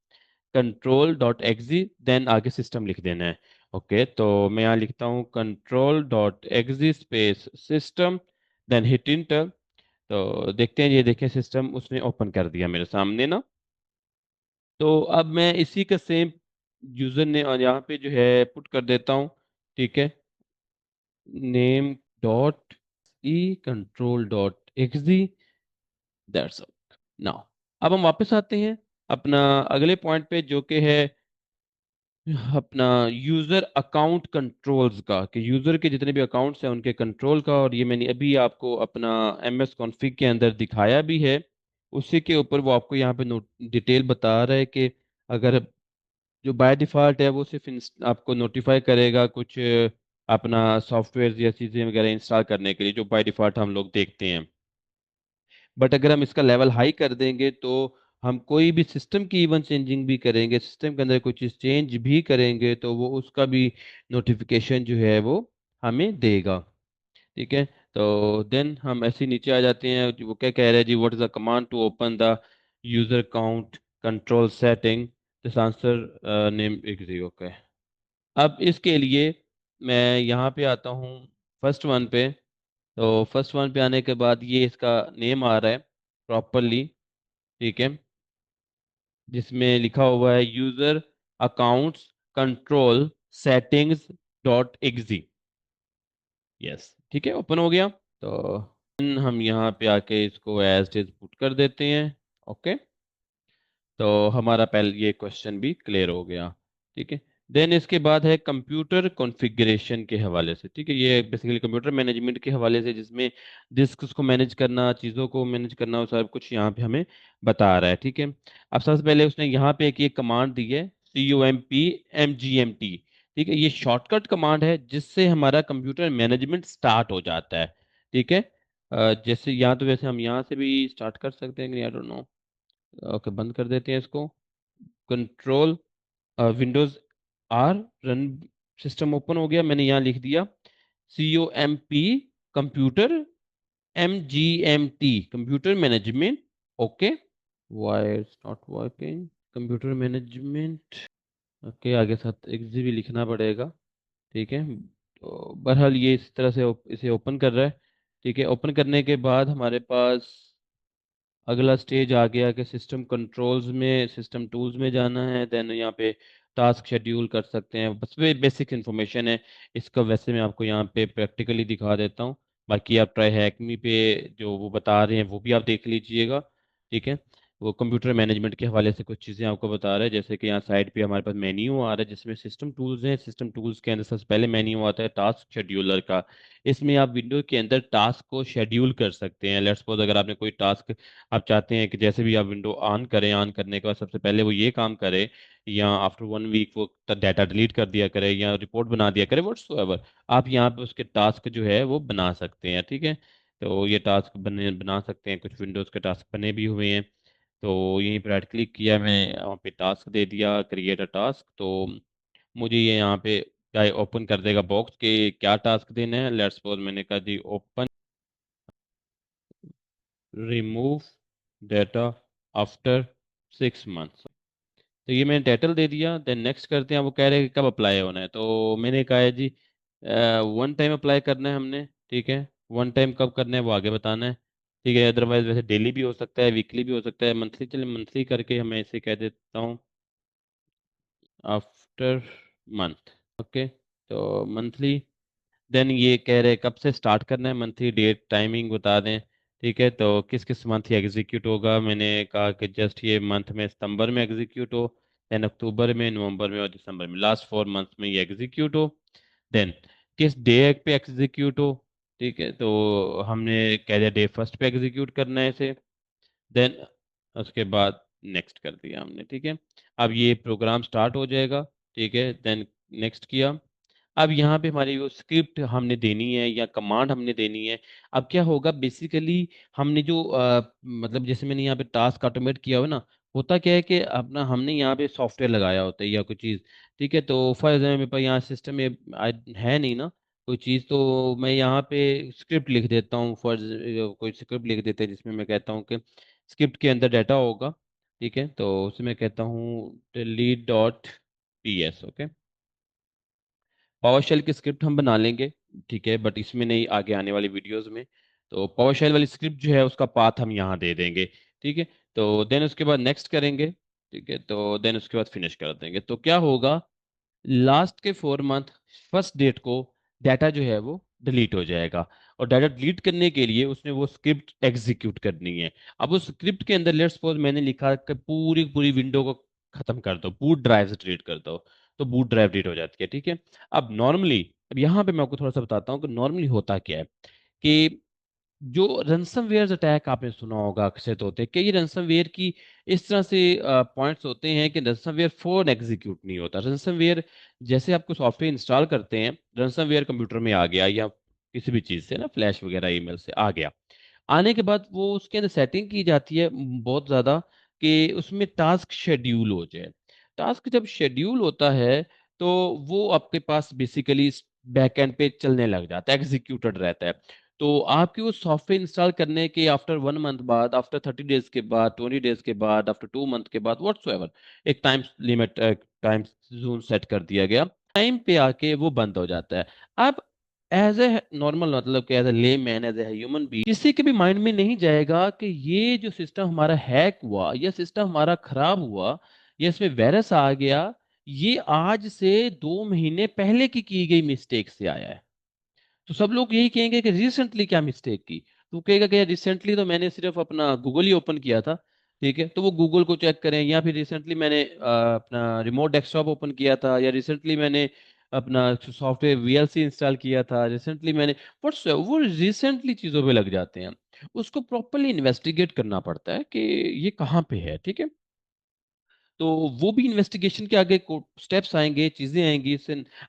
कंट्रोल डॉट एक्जी देन आगे सिस्टम लिख देना है। ओके, तो मैं यहाँ लिखता हूँ control dot exe space system, then hit enter. तो देखते हैं, ये देखें सिस्टम उसने ओपन कर दिया मेरे सामने ना। तो अब मैं इसी का सेम यूजर ने और यहाँ पे जो है पुट कर देता हूँ। ठीक है, name dot E control dot XD, that's all. Now अब हम वापस आते हैं अपना अगले पॉइंट पे, जो कि है अपना यूजर अकाउंट कंट्रोल्स का, कि यूजर के जितने भी अकाउंट्स हैं उनके कंट्रोल का। और ये मैंने अभी आपको अपना एम एस कॉन्फ़िग के अंदर दिखाया भी है। उसी के ऊपर वो आपको यहाँ पे नोट डिटेल बता रहा है कि अगर जो बाय डिफ़ॉल्ट है वो सिर्फ आपको नोटिफाई करेगा कुछ अपना सॉफ्टवेयर या चीज़ें वगैरह इंस्टॉल करने के लिए, जो बाय डिफ़ॉल्ट हम लोग देखते हैं। बट अगर हम इसका लेवल हाई कर देंगे तो हम कोई भी सिस्टम की इवन चेंजिंग भी करेंगे, सिस्टम के अंदर कोई चीज़ चेंज भी करेंगे तो वो उसका भी नोटिफिकेशन जो है वो हमें देगा। ठीक है, तो देन हम ऐसे ही नीचे आ जाते हैं, वो क्या कह रहे हैं जी, what is the command to open the user account control setting, this answer name एग्जी। ओके, अब इसके लिए मैं यहाँ पे आता हूँ फर्स्ट वन पे। तो फर्स्ट वन पे आने के बाद ये इसका नेम आ रहा है प्रॉपरली। ठीक है, जिसमें लिखा हुआ है user accounts control settings dot exe. Yes, ठीक है, ओपन हो गया। तो हम यहाँ पे आके इसको एज इट इज पुट कर देते हैं। ओके, तो हमारा पहले ये क्वेश्चन भी क्लियर हो गया। ठीक है, देन इसके बाद है कंप्यूटर कॉन्फ़िगरेशन के हवाले से। ठीक है, ये बेसिकली कंप्यूटर मैनेजमेंट के हवाले से, जिसमें डिस्क को मैनेज करना, चीज़ों को मैनेज करना, वो सब कुछ यहाँ पे हमें बता रहा है। ठीक है, अब सबसे पहले उसने यहाँ पे एक ये कमांड दी है COMP MGMT। ठीक है, ये शॉर्टकट कमांड है जिससे हमारा कंप्यूटर मैनेजमेंट स्टार्ट हो जाता है। ठीक है, जैसे यहाँ तो वैसे हम यहाँ से भी स्टार्ट कर सकते हैं, आई डोंट नो। ओके, बंद कर देते हैं इसको। Control Windows R run, system open हो गया, मैंने यहाँ लिख दिया COMP computer MGMT computer management. Okay, why it's not working, computer management. Okay, आगे साथ एक्जी भी लिखना पड़ेगा। ठीक है, तो बहरहाल ये इस तरह से इसे ओपन कर रहा है। ठीक है, ओपन करने के बाद हमारे पास अगला स्टेज आ गया कि सिस्टम कंट्रोल्स में, सिस्टम टूल्स में जाना है। देन यहाँ पे टास्क शेड्यूल कर सकते हैं, बस वे बेसिक इन्फॉर्मेशन है। इसका वैसे मैं आपको यहाँ पे प्रैक्टिकली दिखा देता हूँ। बाकी आप ट्राई हैकमी पे जो वो बता रहे हैं वो भी आप देख लीजिएगा। ठीक है, वो कंप्यूटर मैनेजमेंट के हवाले से कुछ चीज़ें आपको बता रहा है, जैसे कि यहाँ साइड पे हमारे पास मेन्यू आ रहा है जिसमें सिस्टम टूल्स हैं। सिस्टम टूल्स के अंदर सबसे पहले मेन्यू आता है टास्क शेड्यूलर का। इसमें आप विंडो के अंदर टास्क को शेड्यूल कर सकते हैं। लेट्स सपोज अगर आपने कोई टास्क आप चाहते हैं कि जैसे भी आप विंडो ऑन करें, ऑन करने के बाद सबसे पहले वो ये काम करे, या आफ्टर 1 वीक वो डाटा डिलीट कर दिया करे या रिपोर्ट बना दिया करे, व्हाट्सोएवर, आप यहाँ पे उसके टास्क जो है वो बना सकते हैं। ठीक है, तो ये टास्क बना सकते हैं, कुछ विंडोज़ के टास्क बने भी हुए हैं। तो यहीं पर राइट क्लिक किया, मैं वहाँ पे टास्क दे दिया, क्रिएट अ टास्क। तो मुझे ये यहाँ पे क्या ओपन कर देगा बॉक्स के क्या टास्क देना है। लेट्स सपोज मैंने कहा जी open remove data after 6 months. तो ये मैंने टाइटल दे दिया। देन नेक्स्ट करते हैं। वो कह रहे हैं कि कब अप्लाई होना है, तो मैंने कहा है जी वन टाइम अप्लाई करना है हमने, ठीक है। वन टाइम कब करना है वो आगे बताना है, ठीक है। अदरवाइज वैसे डेली भी हो सकता है, वीकली भी हो सकता है, मंथली। चलिए मंथली करके हमें इसे कह देता हूँ आफ्टर मंथ, ओके। तो मंथली। देन ये कह रहे हैं कब से स्टार्ट करना है, मंथली डेट टाइमिंग बता दें, ठीक है। तो किस किस मंथ ये एग्जीक्यूट होगा, मैंने कहा कि जस्ट ये मंथ में सितंबर में एग्जीक्यूट हो, देन अक्टूबर में, नवंबर में और दिसंबर में, लास्ट 4 मंथ्स में ये एग्जीक्यूट हो। देन किस डे पे एग्जीक्यूट हो, ठीक है। तो हमने कह दिया डे फर्स्ट पे एग्जीक्यूट करना है इसे। देन उसके बाद नेक्स्ट कर दिया हमने, ठीक है। अब ये प्रोग्राम स्टार्ट हो जाएगा, ठीक है। देन नेक्स्ट किया। अब यहाँ पे हमारी वो स्क्रिप्ट हमने देनी है या कमांड हमने देनी है। अब क्या होगा बेसिकली, हमने जो मतलब जैसे मैंने यहाँ पे टास्क ऑटोमेट किया हुआ है ना, होता क्या है कि अपना हमने यहाँ पे सॉफ्टवेयर लगाया होता है या कोई चीज़, ठीक है। तो फॉर एग्जाम्पल मेरे पास यहाँ सिस्टम में है नहीं ना कोई चीज़, तो मैं यहाँ पे स्क्रिप्ट लिख देता हूँ। कोई स्क्रिप्ट लिख देते हैं जिसमें मैं कहता हूँ कि स्क्रिप्ट के अंदर डाटा होगा, ठीक है। तो उसमें मैं कहता हूँ delete.ps, ओके। पावर शेल की स्क्रिप्ट हम बना लेंगे, ठीक है, बट इसमें नहीं, आगे आने वाली वीडियोस में। तो पावर शेल वाली स्क्रिप्ट जो है उसका पाथ हम यहाँ दे देंगे, ठीक है। तो देन उसके बाद नेक्स्ट करेंगे, ठीक है। तो देन उसके बाद फिनिश कर देंगे। तो क्या होगा, लास्ट के 4 मंथ फर्स्ट डेट को डाटा जो है वो डिलीट हो जाएगा। और डाटा डिलीट करने के लिए उसने वो स्क्रिप्ट एग्जीक्यूट करनी है। अब उस स्क्रिप्ट के अंदर लेट्स सपोज मैंने लिखा कि पूरी पूरी विंडो को खत्म कर दो, बूट ड्राइव से डिलीट कर दो, तो बूट ड्राइव डिलीट हो जाती है, ठीक है। अब नॉर्मली, अब यहाँ पे मैं आपको थोड़ा सा बताता हूँ कि नॉर्मली होता क्या है कि जो रनसमवेयर अटैक आपने सुना होगा अक्सर तो होते हैं कि ये रनसमवेयर की इस तरह से पॉइंट्स होते हैं कि रनसमवेयर फोन एग्जीक्यूट नहीं होता। रनसमवेयर जैसे आपको सॉफ्टवेयर इंस्टॉल करते हैं, रनसमवेयर कंप्यूटर में आ गया या किसी भी चीज़ से ना, फ्लैश वगैरह ईमेल से आ गया, आने के बाद वो उसके अंदर सेटिंग की जाती है बहुत ज़्यादा कि उसमें टास्क शेड्यूल हो जाए। टास्क जब शेड्यूल होता है तो वो आपके पास बेसिकली बैक एंड पे चलने लग जाता है, एग्जीक्यूटेड रहता है। तो आपकी वो सॉफ्टवेयर इंस्टॉल करने के आफ्टर 1 मंथ बाद, आफ्टर 30 डेज के बाद, 20 डेज के बाद, आफ्टर 2 मंथ के बाद, व्हाट्सोएवर एक time limit, time zone set कर दिया गया, टाइम पे आके वो बंद हो जाता है। अब एज ए नॉर्मल, मतलब कि as a layman, as a human बी, किसी के भी माइंड में नहीं जाएगा कि ये जो सिस्टम हमारा हैक हुआ, ये सिस्टम हमारा खराब हुआ, या इसमें वायरस आ गया, ये आज से 2 महीने पहले की गई मिस्टेक से आया है। तो सब लोग यही कहेंगे कि रिसेंटली क्या मिस्टेक की। तो कहेगा कि रिसेंटली तो मैंने सिर्फ अपना गूगल ही ओपन किया था, ठीक है। तो वो गूगल को चेक करें, या फिर रिसेंटली मैंने अपना रिमोट डेस्कटॉप ओपन किया था, या रिसेंटली मैंने अपना सॉफ्टवेयर वीएलसी इंस्टॉल किया था, रिसेंटली मैंने व्हाट्स, वो रिसेंटली चीज़ों पे लग जाते हैं। उसको प्रॉपरली इन्वेस्टिगेट करना पड़ता है कि ये कहाँ पे है, ठीक है। तो वो भी इन्वेस्टिगेशन के आगे स्टेप्स आएंगे, चीजें आएंगी।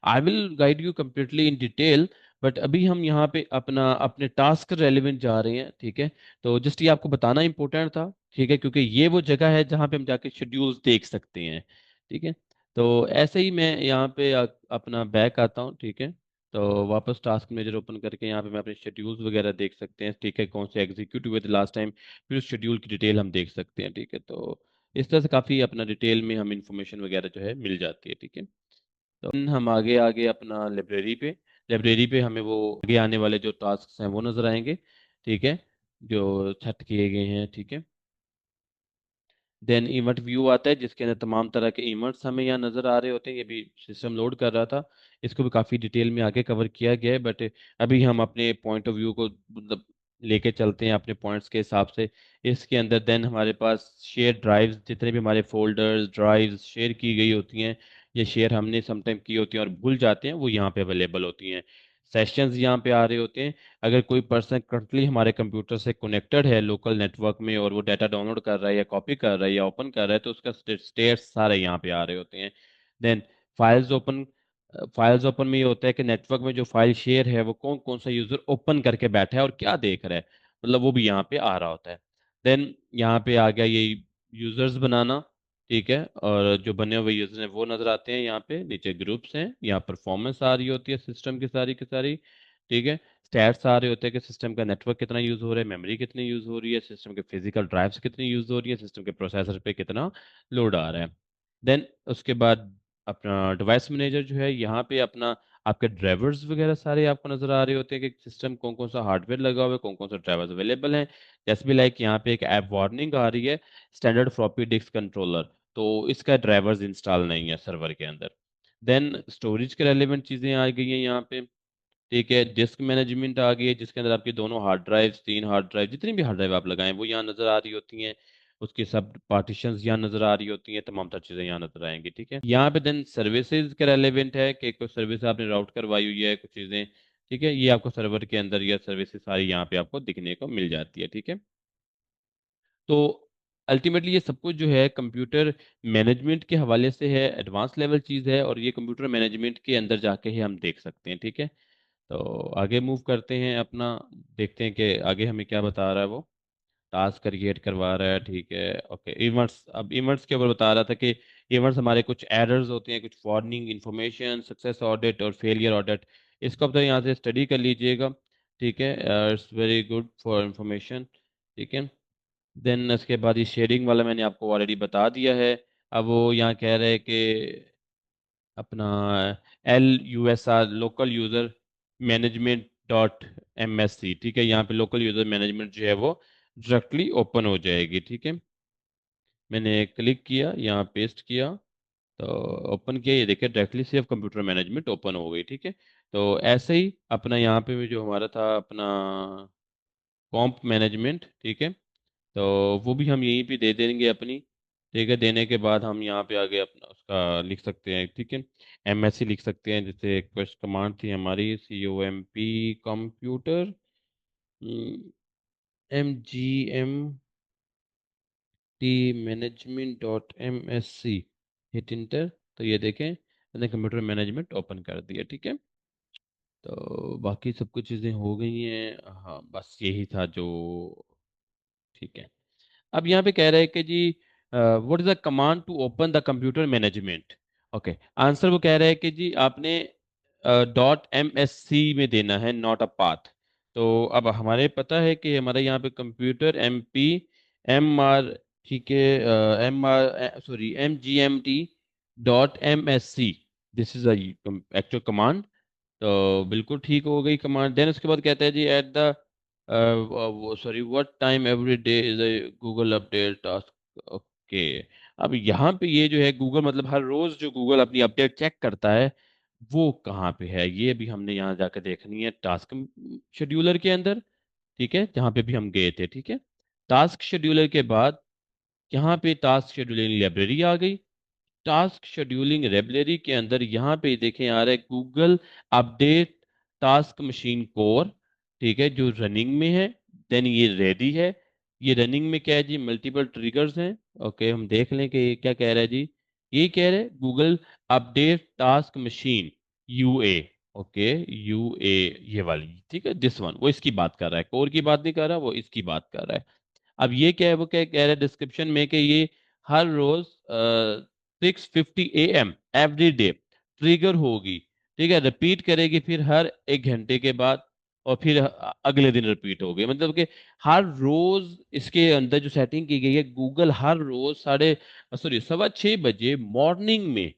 I will guide you completely in detail, but अभी हम यहाँ पे अपना अपने टास्क रेलिवेंट जा रहे हैं, ठीक है। तो जस्ट ये आपको बताना इंपॉर्टेंट था, ठीक है, क्योंकि ये वो जगह है जहाँ पे हम जाके शेड्यूल्स देख सकते हैं, ठीक है। तो ऐसे ही मैं यहाँ पे अपना बैक आता हूँ, ठीक है। तो वापस टास्क मैनेजर ओपन करके यहाँ पे मैं अपने शेड्यूल्स वगैरह देख सकते हैं, ठीक है, कौन से एग्जीक्यूट हुए थे लास्ट टाइम, फिर उस शेड्यूल की डिटेल हम देख सकते हैं, ठीक है। तो इस तरह से काफ़ी अपना डिटेल में हम इंफॉर्मेशन वगैरह जो है मिल जाती है, ठीक है। तो हम आगे आगे अपना लाइब्रेरी पे हमें वो आगे आने वाले जो टास्क हैं वो नजर आएंगे, ठीक है, जो सेट किए गए हैं, ठीक है। देन इवेंट व्यू आता है जिसके अंदर तमाम तरह के इवेंट्स हमें यहाँ नजर आ रहे होते हैं। ये भी सिस्टम लोड कर रहा था, इसको भी काफ़ी डिटेल में आगे कवर किया गया है, बट अभी हम अपने पॉइंट ऑफ व्यू को मतलब लेके चलते हैं अपने पॉइंट्स के हिसाब से। इसके अंदर देन हमारे पास शेयर ड्राइव्स, जितने भी हमारे फोल्डर्स ड्राइव्स शेयर की गई होती हैं या शेयर हमने समटाइम की होती हैं और भूल जाते हैं, वो यहाँ पे अवेलेबल होती हैं। सेशंस यहाँ पे आ रहे होते हैं। अगर कोई पर्सन करंटली हमारे कंप्यूटर से कनेक्टेड है लोकल नेटवर्क में और वो डाटा डाउनलोड कर रहा है या कॉपी कर रहा है या ओपन कर रहा है, तो उसका स्टेट्स सारे यहाँ पे आ रहे होते हैं। Then files open, files open में ये होता है कि नेटवर्क में जो फाइल शेयर है वो कौन कौन सा यूजर ओपन करके बैठा है और क्या देख रहा है, मतलब वो भी यहाँ पे आ रहा होता है। देन यहाँ पे आ गया ये यूजर्स बनाना, ठीक है, और जो बने हुए यूजर्स हैं वो नजर आते हैं यहाँ पे, नीचे ग्रुप्स हैं, यहाँ परफॉर्मेंस आ रही होती है सिस्टम की सारी, ठीक है। स्टैट्स आ रहे होते हैं कि सिस्टम का नेटवर्क कितना यूज हो रहा है, मेमोरी कितनी यूज हो रही है, सिस्टम के फिजिकल ड्राइव्स कितनी यूज हो रही है, सिस्टम के प्रोसेसर पे कितना लोड आ रहा है। देन उसके बाद अपना डिवाइस मैनेजर जो है, यहाँ पे अपना आपके ड्राइवर्स वगैरह सारे आपको नजर आ रहे होते हैं कि सिस्टम कौन कौन सा हार्डवेयर लगा हुआ है, कौन कौन सा ड्राइवर्स अवेलेबल हैं। जैसे भी लाइक यहाँ पे एक ऐप वार्निंग आ रही है, स्टैंडर्ड फ्लॉपी डिस्क कंट्रोलर, तो इसका ड्राइवर्स इंस्टॉल नहीं है सर्वर के अंदर। देन स्टोरेज के रेलेवेंट चीजें आ गई हैं यहाँ पे, ठीक है। डिस्क मैनेजमेंट आ गई है, जिसके अंदर आपकी दोनों हार्ड ड्राइव, तीन हार्ड ड्राइव, जितनी भी हार्ड ड्राइव आप लगाएं वो यहाँ नजर आ रही होती हैं। उसकी सब पार्टीशंस यहाँ नजर आ रही होती हैं, तमाम तर चीजें यहाँ नजर आएंगी, ठीक है। यहाँ पे देन सर्विसेज के रेलेवेंट है कि कोई सर्विस आपने राउट करवाई हुई है, कुछ चीजें, ठीक है, ये आपको सर्वर के अंदर ये सर्विसेज सारी यहाँ पे आपको दिखने को मिल जाती है, ठीक है। तो अल्टीमेटली ये सब कुछ जो है कंप्यूटर मैनेजमेंट के हवाले से है, एडवांस लेवल चीज़ है, और ये कंप्यूटर मैनेजमेंट के अंदर जाके ही हम देख सकते हैं, ठीक है। तो आगे मूव करते हैं अपना, देखते हैं कि आगे हमें क्या बता रहा है वो। टास्क क्रिएट करवा रहा है, ठीक है, ओके। इवेंट्स, अब इवेंट्स के ऊपर बता रहा था कि इवेंट्स हमारे कुछ एरर्स होते हैं, कुछ वार्निंग इन्फॉर्मेशन, सक्सेस ऑडिट और फेलियर ऑडिट। इसको अब तो यहाँ से स्टडी कर लीजिएगा, ठीक है, it's very good for information, ठीक है। देन उसके बाद ये शेयरिंग वाला मैंने आपको ऑलरेडी बता दिया है। अब वो यहाँ कह रहे हैं कि अपना LUSR, local user management dot MSC, ठीक है, यहाँ पे लोकल यूज़र मैनेजमेंट जो है वो डायरेक्टली ओपन हो जाएगी, ठीक है। मैंने क्लिक किया, यहाँ पेस्ट किया, तो ओपन किया, ये देखिए directly save computer management open हो गई, ठीक है। तो ऐसे ही अपना यहाँ पे भी जो हमारा था अपना कॉम्प मैनेजमेंट, ठीक है, तो वो भी हम यहीं पे दे देंगे अपनी, ठीक है। देने के बाद हम यहाँ पे आगे अपना उसका लिख सकते हैं, ठीक है, MSC लिख सकते हैं। जैसे एक कमांड थी हमारी COMP computer MGMT management.MSC, hit enter, तो ये देखें मैंने कंप्यूटर मैनेजमेंट ओपन कर दिया, ठीक है। तो बाकी सब कुछ चीज़ें हो गई हैं, हाँ बस यही था जो, ठीक है। अब यहाँ पे कह रहे हैं कि जी what is the command to open the computer management, okay. Answer वो कह रहे हैं कि जी आपने .MSC में देना है, नॉट अ पाथ। तो अब हमारे पता है कि हमारे यहाँ पे कंप्यूटर MR, ठीक है, MGMT.MSC, this is actual command. तो बिल्कुल ठीक हो गई कमांड। देन उसके बाद कहता है जी एट द वो sorry what time every day is a Google update task, okay. अब यहाँ पे ये जो है गूगल, मतलब हर रोज जो गूगल अपनी अपडेट चेक करता है, वो कहाँ पे है, ये भी हमने यहाँ जाकर देखनी है टास्क शेड्यूलर के अंदर, ठीक है, जहाँ पे भी हम गए थे, ठीक है। टास्क शेड्यूलर के बाद यहाँ पे टास्क शेड्यूलिंग लाइब्रेरी आ गई। टास्क शेड्यूलिंग लाइब्रेरी के अंदर यहाँ पे देखें आ रहा है Google update task machine core, ठीक है, जो रनिंग में है। देन ये रेडी है, ये रनिंग में क्या है जी, मल्टीपल ट्रिगर्स हैं, ओके। हम देख लें कि ये क्या कह रहा है जी, ये कह रहे हैं Google update task machine UA, okay, UA, ये वाली, ठीक है, दिस वन, वो इसकी बात कर रहा है, कोर की बात नहीं कर रहा, वो इसकी बात कर रहा है। अब ये क्या है, वो क्या कह रहा है डिस्क्रिप्शन में कि ये हर रोज 6:50 AM एवरी डे ट्रिगर होगी, ठीक है, रिपीट करेगी, फिर हर 1 घंटे के बाद, और फिर अगले दिन रिपीट होगी। मतलब कि हर रोज इसके अंदर जो सेटिंग की गई है, गूगल हर रोज 6:15 बजे मॉर्निंग में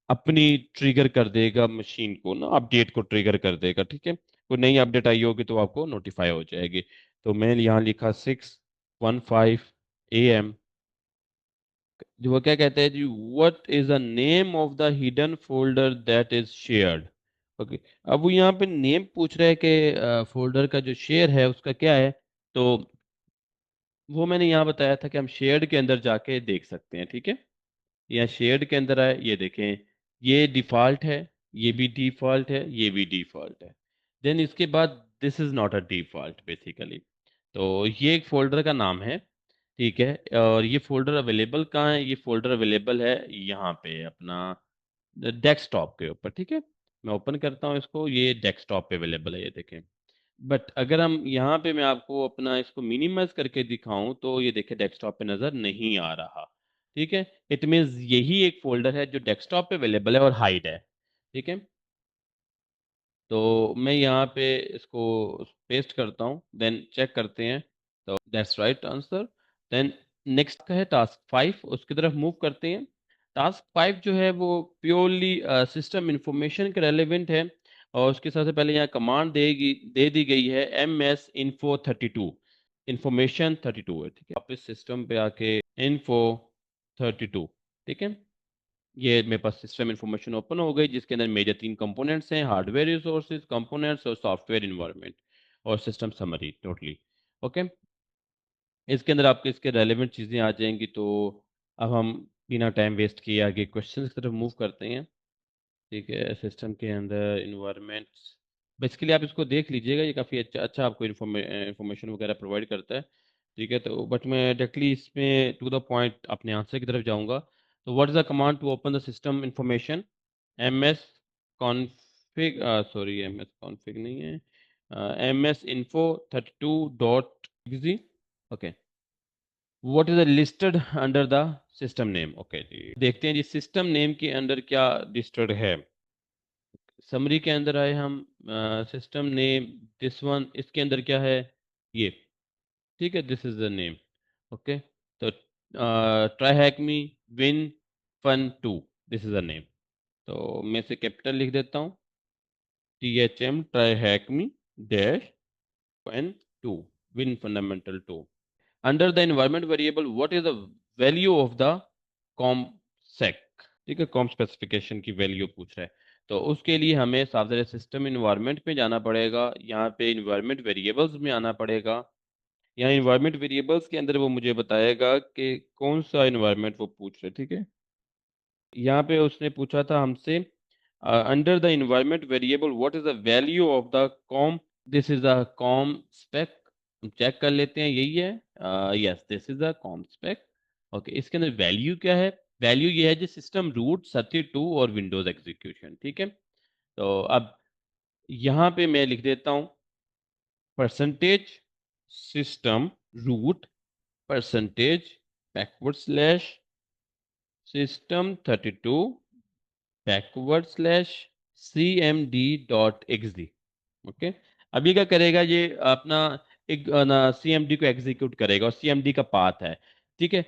अपनी ट्रिगर कर देगा मशीन को ना, अपडेट को ट्रिगर कर देगा, ठीक है। कोई नई अपडेट आई होगी तो आपको नोटिफाई हो जाएगी। तो मैंने यहाँ लिखा 6:15 AM। जो वो क्या कहते हैं जी, what is the name of the hidden folder that is shared, okay. अब वो यहाँ पे नेम पूछ रहा है कि फोल्डर का जो शेयर है उसका क्या है। तो वो मैंने यहाँ बताया था कि हम शेयर्ड के अंदर जाके देख सकते हैं, ठीक है। यहाँ शेयर्ड के अंदर आए, ये देखें, ये डिफॉल्ट है, ये भी डिफॉल्ट है, ये भी डिफॉल्ट है। देन इसके बाद this is not a default basically. तो ये एक फोल्डर का नाम है, ठीक है। और ये फोल्डर अवेलेबल कहाँ है, ये फोल्डर अवेलेबल है यहाँ पे अपना डेस्कटॉप के ऊपर, ठीक है। मैं ओपन करता हूँ इसको, ये डेस्कटॉप पे अवेलेबल है, ये देखें। बट अगर हम यहाँ पे मैं आपको अपना इसको मिनिमाइज करके दिखाऊं तो ये देखिए डेस्कटॉप पे नजर नहीं आ रहा। ठीक है, इट मीन्स यही एक फोल्डर है जो डेस्कटॉप पे अवेलेबल है और हाइड है। ठीक है, तो मैं यहाँ पे इसको पेस्ट करता हूँ, देन चेक करते हैं। तो that's right answer. Then next का है टास्क 5, उसकी तरफ मूव करते हैं। टास्क 5 जो है वो प्योरली सिस्टम इंफॉर्मेशन के रेलेवेंट है, और उसके सबसे पहले यहाँ कमांड दे दी गई है MS-INFO32। इंफॉर्मेशन 32 है, ठीक है। वापस सिस्टम पे आके info32, ठीक है। ये मेरे पास सिस्टम इंफॉर्मेशन ओपन हो गई, जिसके अंदर मेजर 3 कंपोनेंट्स हैं: हार्डवेयर रिसोर्सेज, कंपोनेंट्स और सॉफ्टवेयर इन्वायरमेंट, और सिस्टम समरी टोटली। ओके, इसके अंदर आपके इसके रेलेवेंट चीज़ें आ जाएंगी। तो अब हम बिना टाइम वेस्ट किए आगे क्वेश्चन की तरफ मूव करते हैं। ठीक है, सिस्टम के अंदर इन्वायरमेंट्स, बेसिकली आप इसको देख लीजिएगा, ये काफ़ी अच्छा अच्छा आपको इन्फॉर्मेशन वगैरह प्रोवाइड करता है। ठीक है, तो बट मैं डायरेक्टली इसमें टू द पॉइंट अपने आंसर की तरफ जाऊंगा। तो what is the command to open the system information? MS config, sorry MS config नहीं है, MS-INFO32.exe। Okay, what is listed under the system name? Okay जी, देखते हैं जी सिस्टम नेम के अंदर क्या लिस्टेड है। समरी के अंदर आए हम, सिस्टम नेम दिस वन, इसके अंदर क्या है? ये, ठीक है, this is the name. Okay, तो try hack me win fun two, this is the name. तो मैं से कैपिटल लिख देता हूँ, THM try hack me dash fun two, win fundamental two. Under the environment variable what is the value of the comspec? ठीक है, com specification की value पूछ रहा है। तो उसके लिए हमें सारे सिस्टम इन्वायरमेंट में जाना पड़ेगा, यहाँ पे इन्वायरमेंट वेरिएबल्स में आना पड़ेगा। यहाँ इन्वायरमेंट वेरिएबल्स के अंदर वो मुझे बताएगा कि कौन सा इन्वायरमेंट वो पूछ रहे, ठीक है। यहाँ पे उसने पूछा था हमसे under the environment variable what is the value of the com, this is the ComSpec. हम चेक कर लेते हैं, यही है, yes this is the ComSpec. Okay, इसके अंदर वैल्यू क्या है? वैल्यू ये है जी सिस्टम रूट 32 और विंडोज एग्जीक्यूशन, ठीक है। तो अब यहाँ पे मैं लिख देता हूँ percentage system root percentage backward slash system32 backward slash cmd.exe। Okay, अब ये क्या करेगा, ये अपना एक ना CMD को एग्जीक्यूट करेगा, और CMD का पाथ है। ठीक है,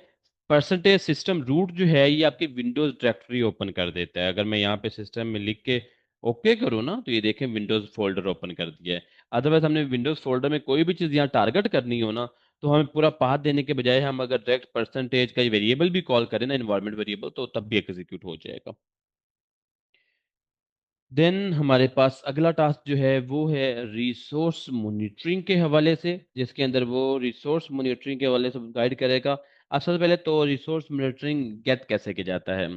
परसेंटेज सिस्टम रूट जो है ये आपकी विंडोज डायरेक्टरी ओपन कर देता है। अगर मैं यहाँ पे सिस्टम में लिख के ओके करूँ ना, तो ये देखें विंडोज फोल्डर ओपन कर दिया है। अदरवाइज हमने विंडोज फोल्डर में कोई भी चीज़ यहाँ टारगेट करनी हो ना, तो हमें पूरा पाथ देने के बजाय हम अगर डायरेक्ट परसेंटेज का वेरिएबल भी कॉल करें ना, इन्वायरमेंट वेरिएबल, तो तब भी एग्जीक्यूट हो जाएगा। देन हमारे पास अगला टास्क जो है वो है रिसोर्स मॉनिटरिंग के हवाले से, जिसके अंदर वो रिसोर्स मॉनिटरिंग के हवाले से गाइड करेगा। अब सबसे पहले तो रिसोर्स मॉनिटरिंग गेट कैसे किया जाता है?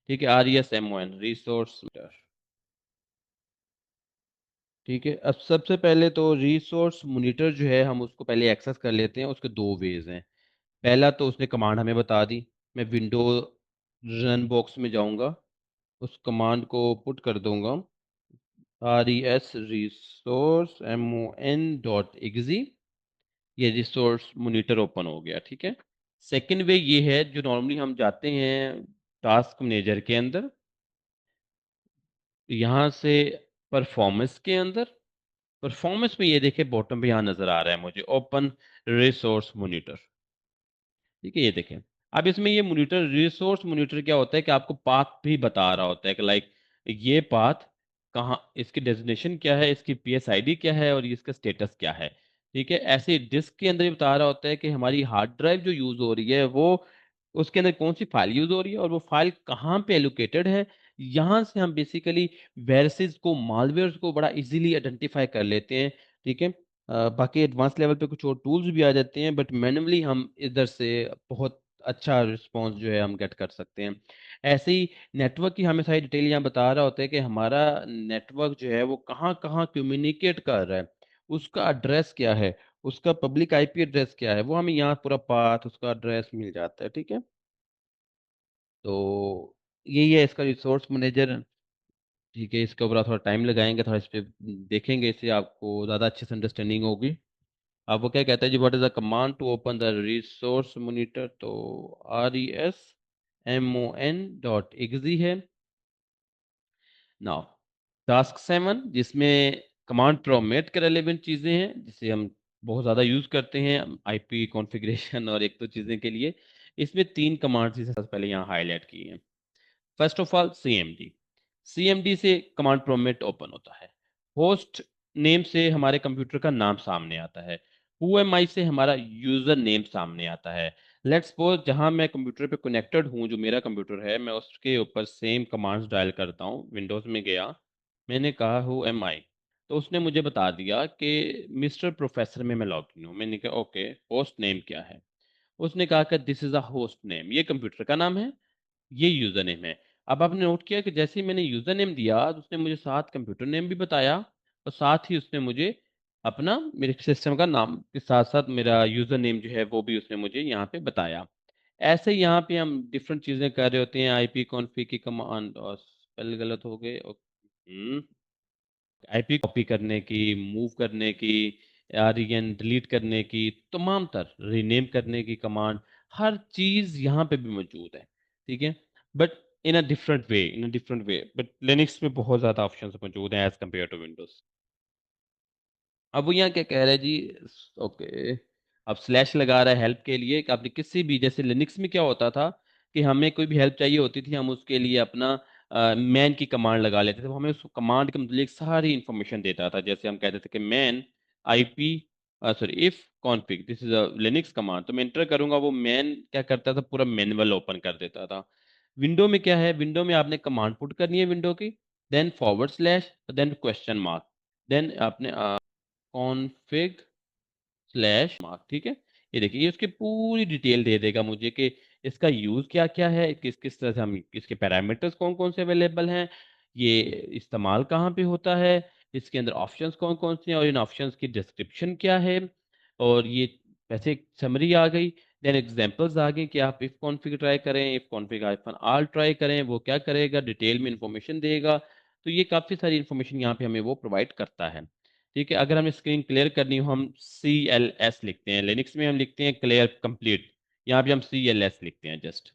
ठीक है, RESMON रिसोर्स मीटर। ठीक है, अब सबसे पहले तो रिसोर्स मॉनिटर जो है हम उसको पहले एक्सेस कर लेते हैं। उसके दो वेज हैं। पहला तो उसने कमांड हमें बता दी, मैं विंडो रन बॉक्स में जाऊंगा, उस कमांड को पुट कर दूंगा RES रिसोर्स MON.exe। ये रिसोर्स मॉनिटर ओपन हो गया, ठीक है। सेकंड वे ये है जो नॉर्मली हम जाते हैं टास्क मैनेजर के अंदर, यहाँ से परफॉर्मेंस के अंदर, परफॉर्मेंस में ये देखिए बॉटम पे यहाँ नजर आ रहा है मुझे ओपन रिसोर्स मॉनिटर। ठीक है, ये देखें। अब इसमें ये मॉनिटर रिसोर्स मॉनिटर क्या होता है कि आपको पाथ भी बता रहा होता है कि लाइक ये पाथ कहाँ, इसकी डेजिग्नेशन क्या है, इसकी PSID क्या है, और ये इसका स्टेटस क्या है। ठीक है, ऐसे डिस्क के अंदर ये बता रहा होता है कि हमारी हार्ड ड्राइव जो यूज हो रही है वो, उसके अंदर कौन सी फाइल यूज हो रही है और वो फाइल कहाँ पे एलोकेटेड है। यहाँ से हम बेसिकली वायरसेस को, मालवेयर को बड़ा इजीली आइडेंटिफाई कर लेते हैं। ठीक है, बाकी एडवांस लेवल पे कुछ और टूल्स भी आ जाते हैं, बट मैन्युअली हम इधर से बहुत अच्छा रिस्पॉन्स जो है हम गेट कर सकते हैं। ऐसे ही नेटवर्क की हमें सारी डिटेल यहाँ बता रहा होता है कि हमारा नेटवर्क जो है वो कहाँ कहाँ कम्युनिकेट कर रहा है, उसका एड्रेस क्या है, उसका पब्लिक IP एड्रेस क्या है, वो हमें यहाँ पूरा पाथ, उसका एड्रेस मिल जाता है। ठीक है, तो यही है इसका रिसोर्स मैनेजर। ठीक है, इसके ऊपर आप थोड़ा टाइम लगाएंगे, थोड़ा इस पे देखेंगे, इससे आपको ज़्यादा अच्छे से अंडरस्टैंडिंग होगी। अब वो क्या कहता है जी, what is the command to open the resource monitor, तो RESMON.exe है। नाउ टास्क 7, जिसमें कमांड प्रॉम्प्ट के रेलेवेंट चीज़ें हैं जिसे हम बहुत ज़्यादा यूज़ करते हैं आईपी कॉन्फ़िगरेशन और एक दो चीज़ें के लिए। इसमें 3 कमांड्स इसे सबसे पहले यहाँ हाईलाइट की हैं। First of all CMD। CMD से कमांड प्रॉम्प्ट ओपन होता है। होस्ट नेम से हमारे कंप्यूटर का नाम सामने आता है। whoami से हमारा यूजर नेम सामने आता है। लेट्स सपोज जहां मैं कंप्यूटर पे कनेक्टेड हूं, जो मेरा कंप्यूटर है, मैं उसके ऊपर सेम कमांड्स डायल करता हूं। विंडोज में गया, मैंने कहा whoami, तो उसने मुझे बता दिया कि मिस्टर प्रोफेसर में मैं लॉग इन हूँ। मैंने कहा ओके, होस्ट नेम क्या है? उसने कहा कि this is a host name, ये कंप्यूटर का नाम है, ये यूजर नेम है। अब आपने नोट किया कि जैसे ही मैंने यूजर नेम दिया, तो उसने मुझे साथ कंप्यूटर नेम भी बताया, और साथ ही उसने मुझे अपना मेरे सिस्टम का नाम के साथ साथ मेरा यूजर नेम जो है वो भी उसने मुझे यहाँ पे बताया। ऐसे ही यहाँ पे हम डिफरेंट चीजें कर रहे होते हैं। आईपी कॉन्फ़िग की कमांड, और स्पेल गलत हो गए, आईपी कॉपी करने की, मूव करने की, आरईएन डिलीट करने की, तमाम तर रीनेम करने की कमांड, हर चीज यहाँ पे भी मौजूद है। ठीक है, but in a different way but Linux में बहुत ज्यादा ऑप्शंस मौजूद हैं एज कम्पेयर टू विंडोज। अब वो यहाँ क्या कह रहा है जी, ओके, अब स्लैश लगा रहा है हेल्प के लिए, कि आपने किसी भी, जैसे लिनक्स में क्या होता था कि हमें कोई भी हेल्प चाहिए होती थी, हम उसके लिए अपना मैन की कमांड लगा लेते थे, तो हमें उस कमांड के मतलब सारी इंफॉर्मेशन देता था। जैसे हम कहते थे कि man IP, sorry, if config, this is a Linux command, तो मैं इंटर करूंगा, वो मैन क्या करता था, पूरा मैनुअल ओपन कर देता था। विंडो में क्या है, विंडो में आपने कमांड पुट करनी है विंडो की, then forward slash, then question mark, then आपने कॉन्फिग स्लैश मार्क। ठीक है, ये देखिए, ये उसकी पूरी डिटेल दे देगा मुझे कि इसका यूज क्या क्या है, किस किस तरह से हम इसके पैरामीटर्स कौन कौन से अवेलेबल हैं, ये इस्तेमाल कहाँ पे होता है, इसके अंदर ऑप्शंस कौन कौन से हैं, और इन ऑप्शंस की डिस्क्रिप्शन क्या है, और ये वैसे एक समरी आ गई, देन एग्जांपल्स आ गई कि आप इफ कॉन्फिग ट्राई करें, if config hyphen all try करें, वो क्या करेगा, डिटेल में इंफॉर्मेशन देगा। तो ये काफ़ी सारी इंफॉर्मेशन यहाँ पे हमें वो प्रोवाइड करता है। ठीक है, अगर हमें स्क्रीन क्लियर करनी हो, हम CLS लिखते हैं। लिनक्स में हम लिखते हैं क्लियर कंप्लीट, यहाँ पे हम CLS लिखते हैं जस्ट।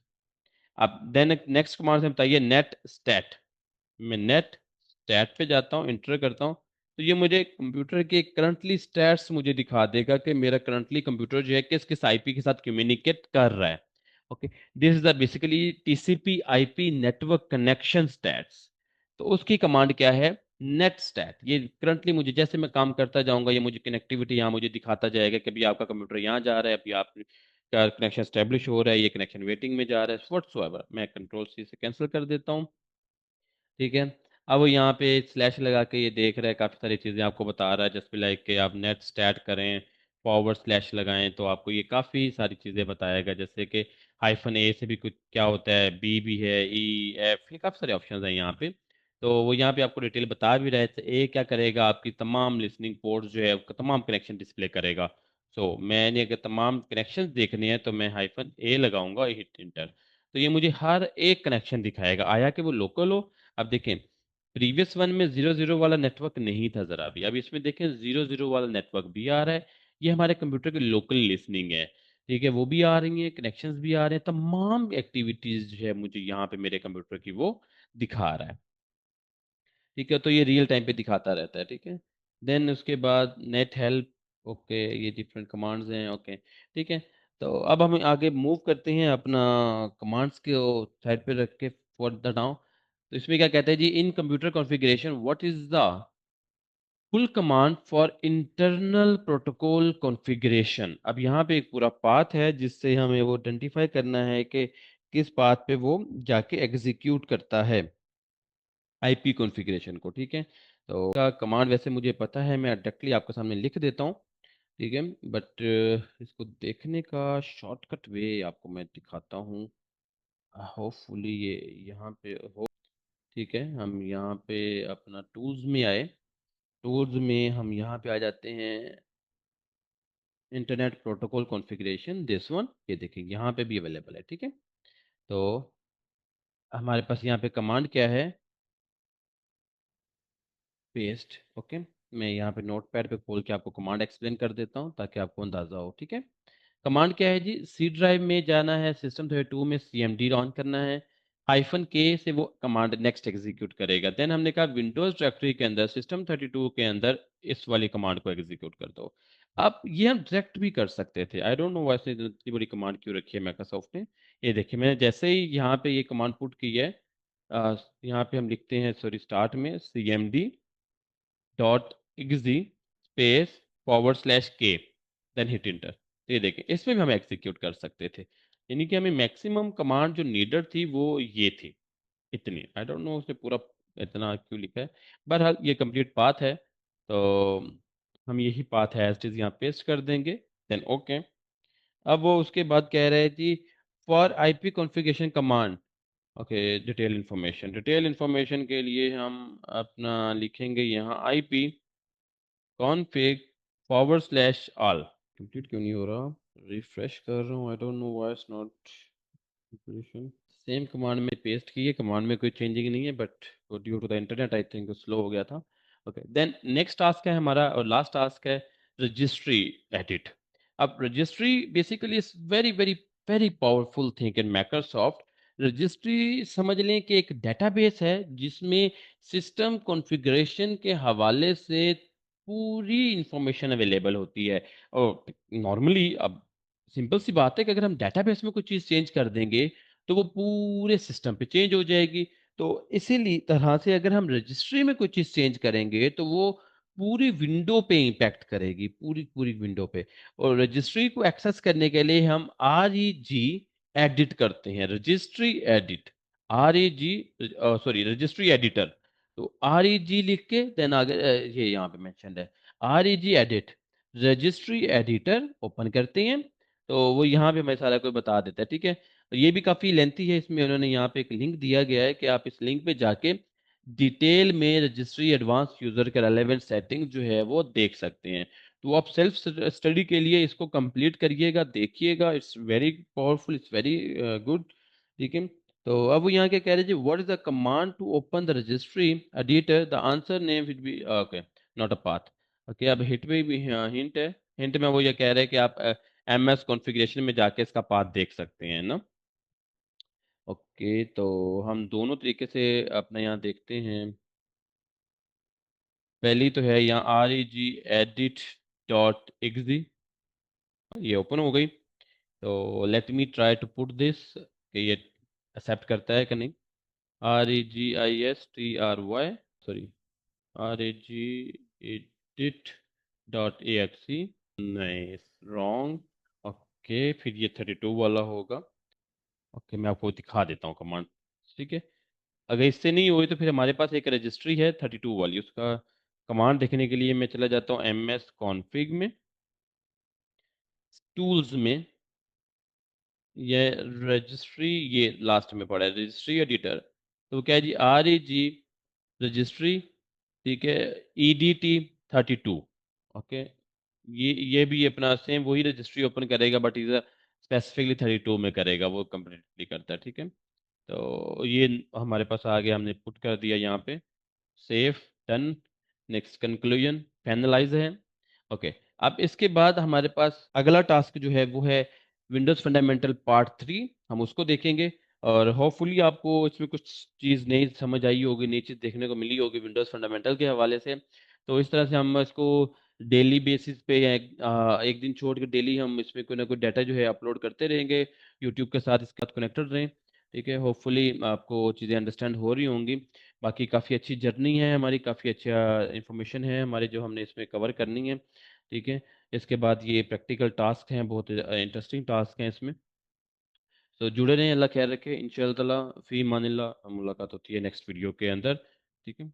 अब देन नेक्स्ट कमांड से बताइए नेट स्टैट। मैं नेट स्टैट पे जाता हूँ, इंटर करता हूँ, तो ये मुझे कंप्यूटर के करंटली स्टैट्स मुझे दिखा देगा कि मेरा करंटली कंप्यूटर जो है किस किस आईपी के साथ कम्युनिकेट कर रहा है। Okay, this is the basically TCP IP network connection stats. तो उसकी कमांड क्या है, नेट स्टैट। ये करंटली मुझे, जैसे मैं काम करता जाऊंगा, ये मुझे कनेक्टिविटी यहाँ मुझे दिखाता जाएगा कि अभी आपका कंप्यूटर यहाँ जा रहा है, अभी आप का कनेक्शन स्टेब्लिश हो रहा है, ये कनेक्शन वेटिंग में जा रहा है, व्हाटसोएवर। मैं कंट्रोल C से कैंसिल कर देता हूँ। ठीक है, अब वो यहाँ पे स्लैश लगा के ये देख रहा है, काफ़ी सारी चीज़ें आपको बता रहा है, जस्ट लाइक कि आप नेट स्टैट करें, फॉरवर्ड स्लैश लगाएं, तो आपको ये काफ़ी सारी चीज़ें बताएगा। जैसे कि -A से भी कुछ क्या होता है, B भी है, E F, ये काफ़ी सारे ऑप्शन हैं यहाँ पे। तो वो यहाँ पे आपको डिटेल बता भी रहा है। ए क्या करेगा, आपकी तमाम लिसनिंग पोर्ट्स जो है उसका तमाम कनेक्शन डिस्प्ले करेगा। सो मैंने अगर तमाम कनेक्शन देखने हैं, तो मैं -A लगाऊंगा, हिट इंटर, तो ये मुझे हर एक कनेक्शन दिखाएगा, आया कि वो लोकल हो। अब देखें, प्रीवियस वन में 00 वाला नेटवर्क नहीं था जरा भी, अब इसमें देखें 00 वाला नेटवर्क भी आ रहा है। ये हमारे कंप्यूटर की लोकल लिसनिंग है। ठीक है, वो भी आ रही है, कनेक्शंस भी आ रहे हैं, तमाम एक्टिविटीज जो है मुझे यहाँ पे मेरे कंप्यूटर की वो दिखा रहा है। ठीक है, तो ये रियल टाइम पे दिखाता रहता है। ठीक है, देन उसके बाद नेट हेल्प, ओके, ये डिफरेंट कमांड्स हैं। ओके, ठीक है, तो अब हम आगे मूव करते हैं अपना कमांड्स के साइड पे रख के फॉर द नाउ। तो इसमें क्या कहते हैं जी, in computer configuration what is the full command for internal protocol configuration. अब यहाँ पे एक पूरा पाथ है जिससे हमें वो आइडेंटिफाई करना है कि किस पाथ पे वो जाके एग्जीक्यूट करता है आईपी कॉन्फ़िगरेशन को। ठीक है, तो का कमांड वैसे मुझे पता है, मैं डायरेक्टली आपके सामने लिख देता हूँ। ठीक है, बट इसको देखने का शॉर्टकट वे आपको मैं दिखाता हूँ, होपफुली ये यहाँ पे हो। ठीक है, हम यहाँ पे अपना टूल्स में आए, टूल्स में हम यहाँ पे आ जाते हैं, internet protocol configuration, this one, ये देखिए यहाँ पे भी अवेलेबल है। ठीक है, तो हमारे पास यहाँ पे कमांड क्या है, पेस्ट। ओके, मैं यहाँ पे नोट पैड पे खोल के आपको कमांड एक्सप्लेन कर देता हूँ ताकि आपको अंदाजा हो। ठीक है, कमांड क्या है जी, सी ड्राइव में जाना है, System32 में CMD ऑन करना है, -K से वो कमांड नेक्स्ट एग्जीक्यूट करेगा। देन हमने कहा विंडोज डायरेक्टरी के अंदर System32 के अंदर इस वाली कमांड को एग्जीक्यूट कर दो। अब ये हम डायरेक्ट भी कर सकते थे, आई डोंट नो वैसे इतनी बड़ी कमांड क्यों रखी है माइक्रोसॉफ्ट ने। ये देखिए, मैंने जैसे ही यहाँ पे ये कमांड पुट की है, यहाँ पे हम लिखते हैं, सॉरी, स्टार्ट में CMD.exe space /K, then hit enter. तो ये देखें, इसमें भी हम एग्जीक्यूट कर सकते थे, यानी कि हमें मैक्सिमम कमांड जो नीडेड थी वो ये थी, इतनी। आई डोंट नो उसने पूरा इतना क्यों लिखा है, बहरहाल ये कंप्लीट पाथ है, तो हम यही पाथ है एज इट इज यहाँ पेस्ट कर देंगे, देन ओके। अब वो उसके बाद कह रहे थी for IP configuration command. Okay, detail information के लिए हम अपना लिखेंगे यहाँ IP config /all। कंप्लीट क्यों नहीं हो रहा, रिफ्रेश कर रहा हूँ, I don't know why it's not. Same command में पेस्ट की है, कमांड में कोई चेंजिंग नहीं है, but due to the internet I think slow हो गया था। ओके, देन नेक्स्ट टास्क है हमारा, और लास्ट टास्क है रजिस्ट्री एडिट। अब registry basically is very very very powerful thing in Microsoft. Registry समझ लें कि एक डेटाबेस है जिसमें सिस्टम कॉन्फ़िगरेशन के हवाले से पूरी इंफॉर्मेशन अवेलेबल होती है। और नॉर्मली अब सिंपल सी बात है कि अगर हम डेटाबेस में कोई चीज़ चेंज कर देंगे तो वो पूरे सिस्टम पे चेंज हो जाएगी। तो इसीलिए तरह से अगर हम रजिस्ट्री में कोई चीज़ चेंज करेंगे तो वो पूरी विंडो पे इम्पैक्ट करेगी, पूरी पूरी विंडो पे। और रजिस्ट्री को एक्सेस करने के लिए हम REG एडिट करते हैं, registry edit, REG, sorry, registry editor. तो REG लिख के देन आगे ये यहाँ पे मेंशन्ड है, REG edit, registry editor open करते हैं, तो वो यहाँ पे हमें सारा कुछ बता देता है। ठीक है, तो ये भी काफ़ी लेंथी है, इसमें उन्होंने यहाँ पे एक लिंक दिया गया है कि आप इस लिंक पे जाके डिटेल में रजिस्ट्री एडवांस यूज़र के रेलेवेंट सेटिंग जो है वो देख सकते हैं। तो आप सेल्फ स्टडी के लिए इसको कंप्लीट करिएगा, देखिएगा, it's very powerful, it's very good. ठीक है, तो अब वो यहाँ क्या कह रहे हैं, what is the command to open the registry editor, the answer name will be, okay, not a path. Okay, अब हिट में भी हिंट है, हिंट में वो ये कह रहे हैं कि आप MS कॉन्फ़िगरेशन में जाके इसका पाथ देख सकते हैं ना। ओके, तो हम दोनों तरीके से अपना यहाँ देखते हैं। पहली तो है यहाँ REG edit.exe, ये ओपन हो गई। तो let me try to put this कि ये एक्सेप्ट करता है कि नहीं। REGISTRY, सॉरी, REG edit.exe, नहीं, रॉन्ग। ओके, फिर ये 32 वाला होगा। ओके, मैं आपको दिखा देता हूँ कमांड। ठीक है, अगर इससे नहीं हुई तो फिर हमारे पास एक रजिस्ट्री है 32 वाली, उसका कमांड देखने के लिए मैं चला जाता हूँ MS कॉन्फ़िग में, टूल्स में, ये रजिस्ट्री, ये लास्ट में पड़ा है रजिस्ट्री एडिटर। तो क्या है जी, REG रजिस्ट्री, ठीक है, EDT32। ओके, ये भी अपना सेम वही रजिस्ट्री ओपन करेगा, बट इज स्पेसिफिकली 32 में करेगा, वो कम्प्लीटली करता है। ठीक है, तो ये हमारे पास आ गया, हमने पुट कर दिया यहाँ पे, save, done, next, conclusion, finalize है। ओके, अब इसके बाद हमारे पास अगला टास्क जो है वो है विंडोज फंडामेंटल पार्ट 3, हम उसको देखेंगे। और होपफुली आपको इसमें कुछ चीज़ नई समझ आई होगी, नई चीज़ देखने को मिली होगी विंडोज फंडामेंटल के हवाले से। तो इस तरह से हम इसको डेली बेसिस पे या एक दिन छोड़ के डेली हम इसमें कोई ना कोई डाटा जो है अपलोड करते रहेंगे, यूट्यूब के साथ इसके साथ कनेक्टेड रहें। ठीक है, होपफुली आपको चीज़ें अंडरस्टैंड हो रही होंगी। बाकी काफ़ी अच्छी जर्नी है हमारी, काफ़ी अच्छा इंफॉर्मेशन है हमारे जो हमने इसमें कवर करनी है। ठीक है, इसके बाद ये प्रैक्टिकल टास्क हैं, बहुत इंटरेस्टिंग टास्क हैं इसमें। तो जुड़े रहें, अल्लाह खैर रखे, इंशाअल्लाह फ़ी मानिल्लाह, मुलाकात होती है नेक्स्ट वीडियो के अंदर। ठीक है।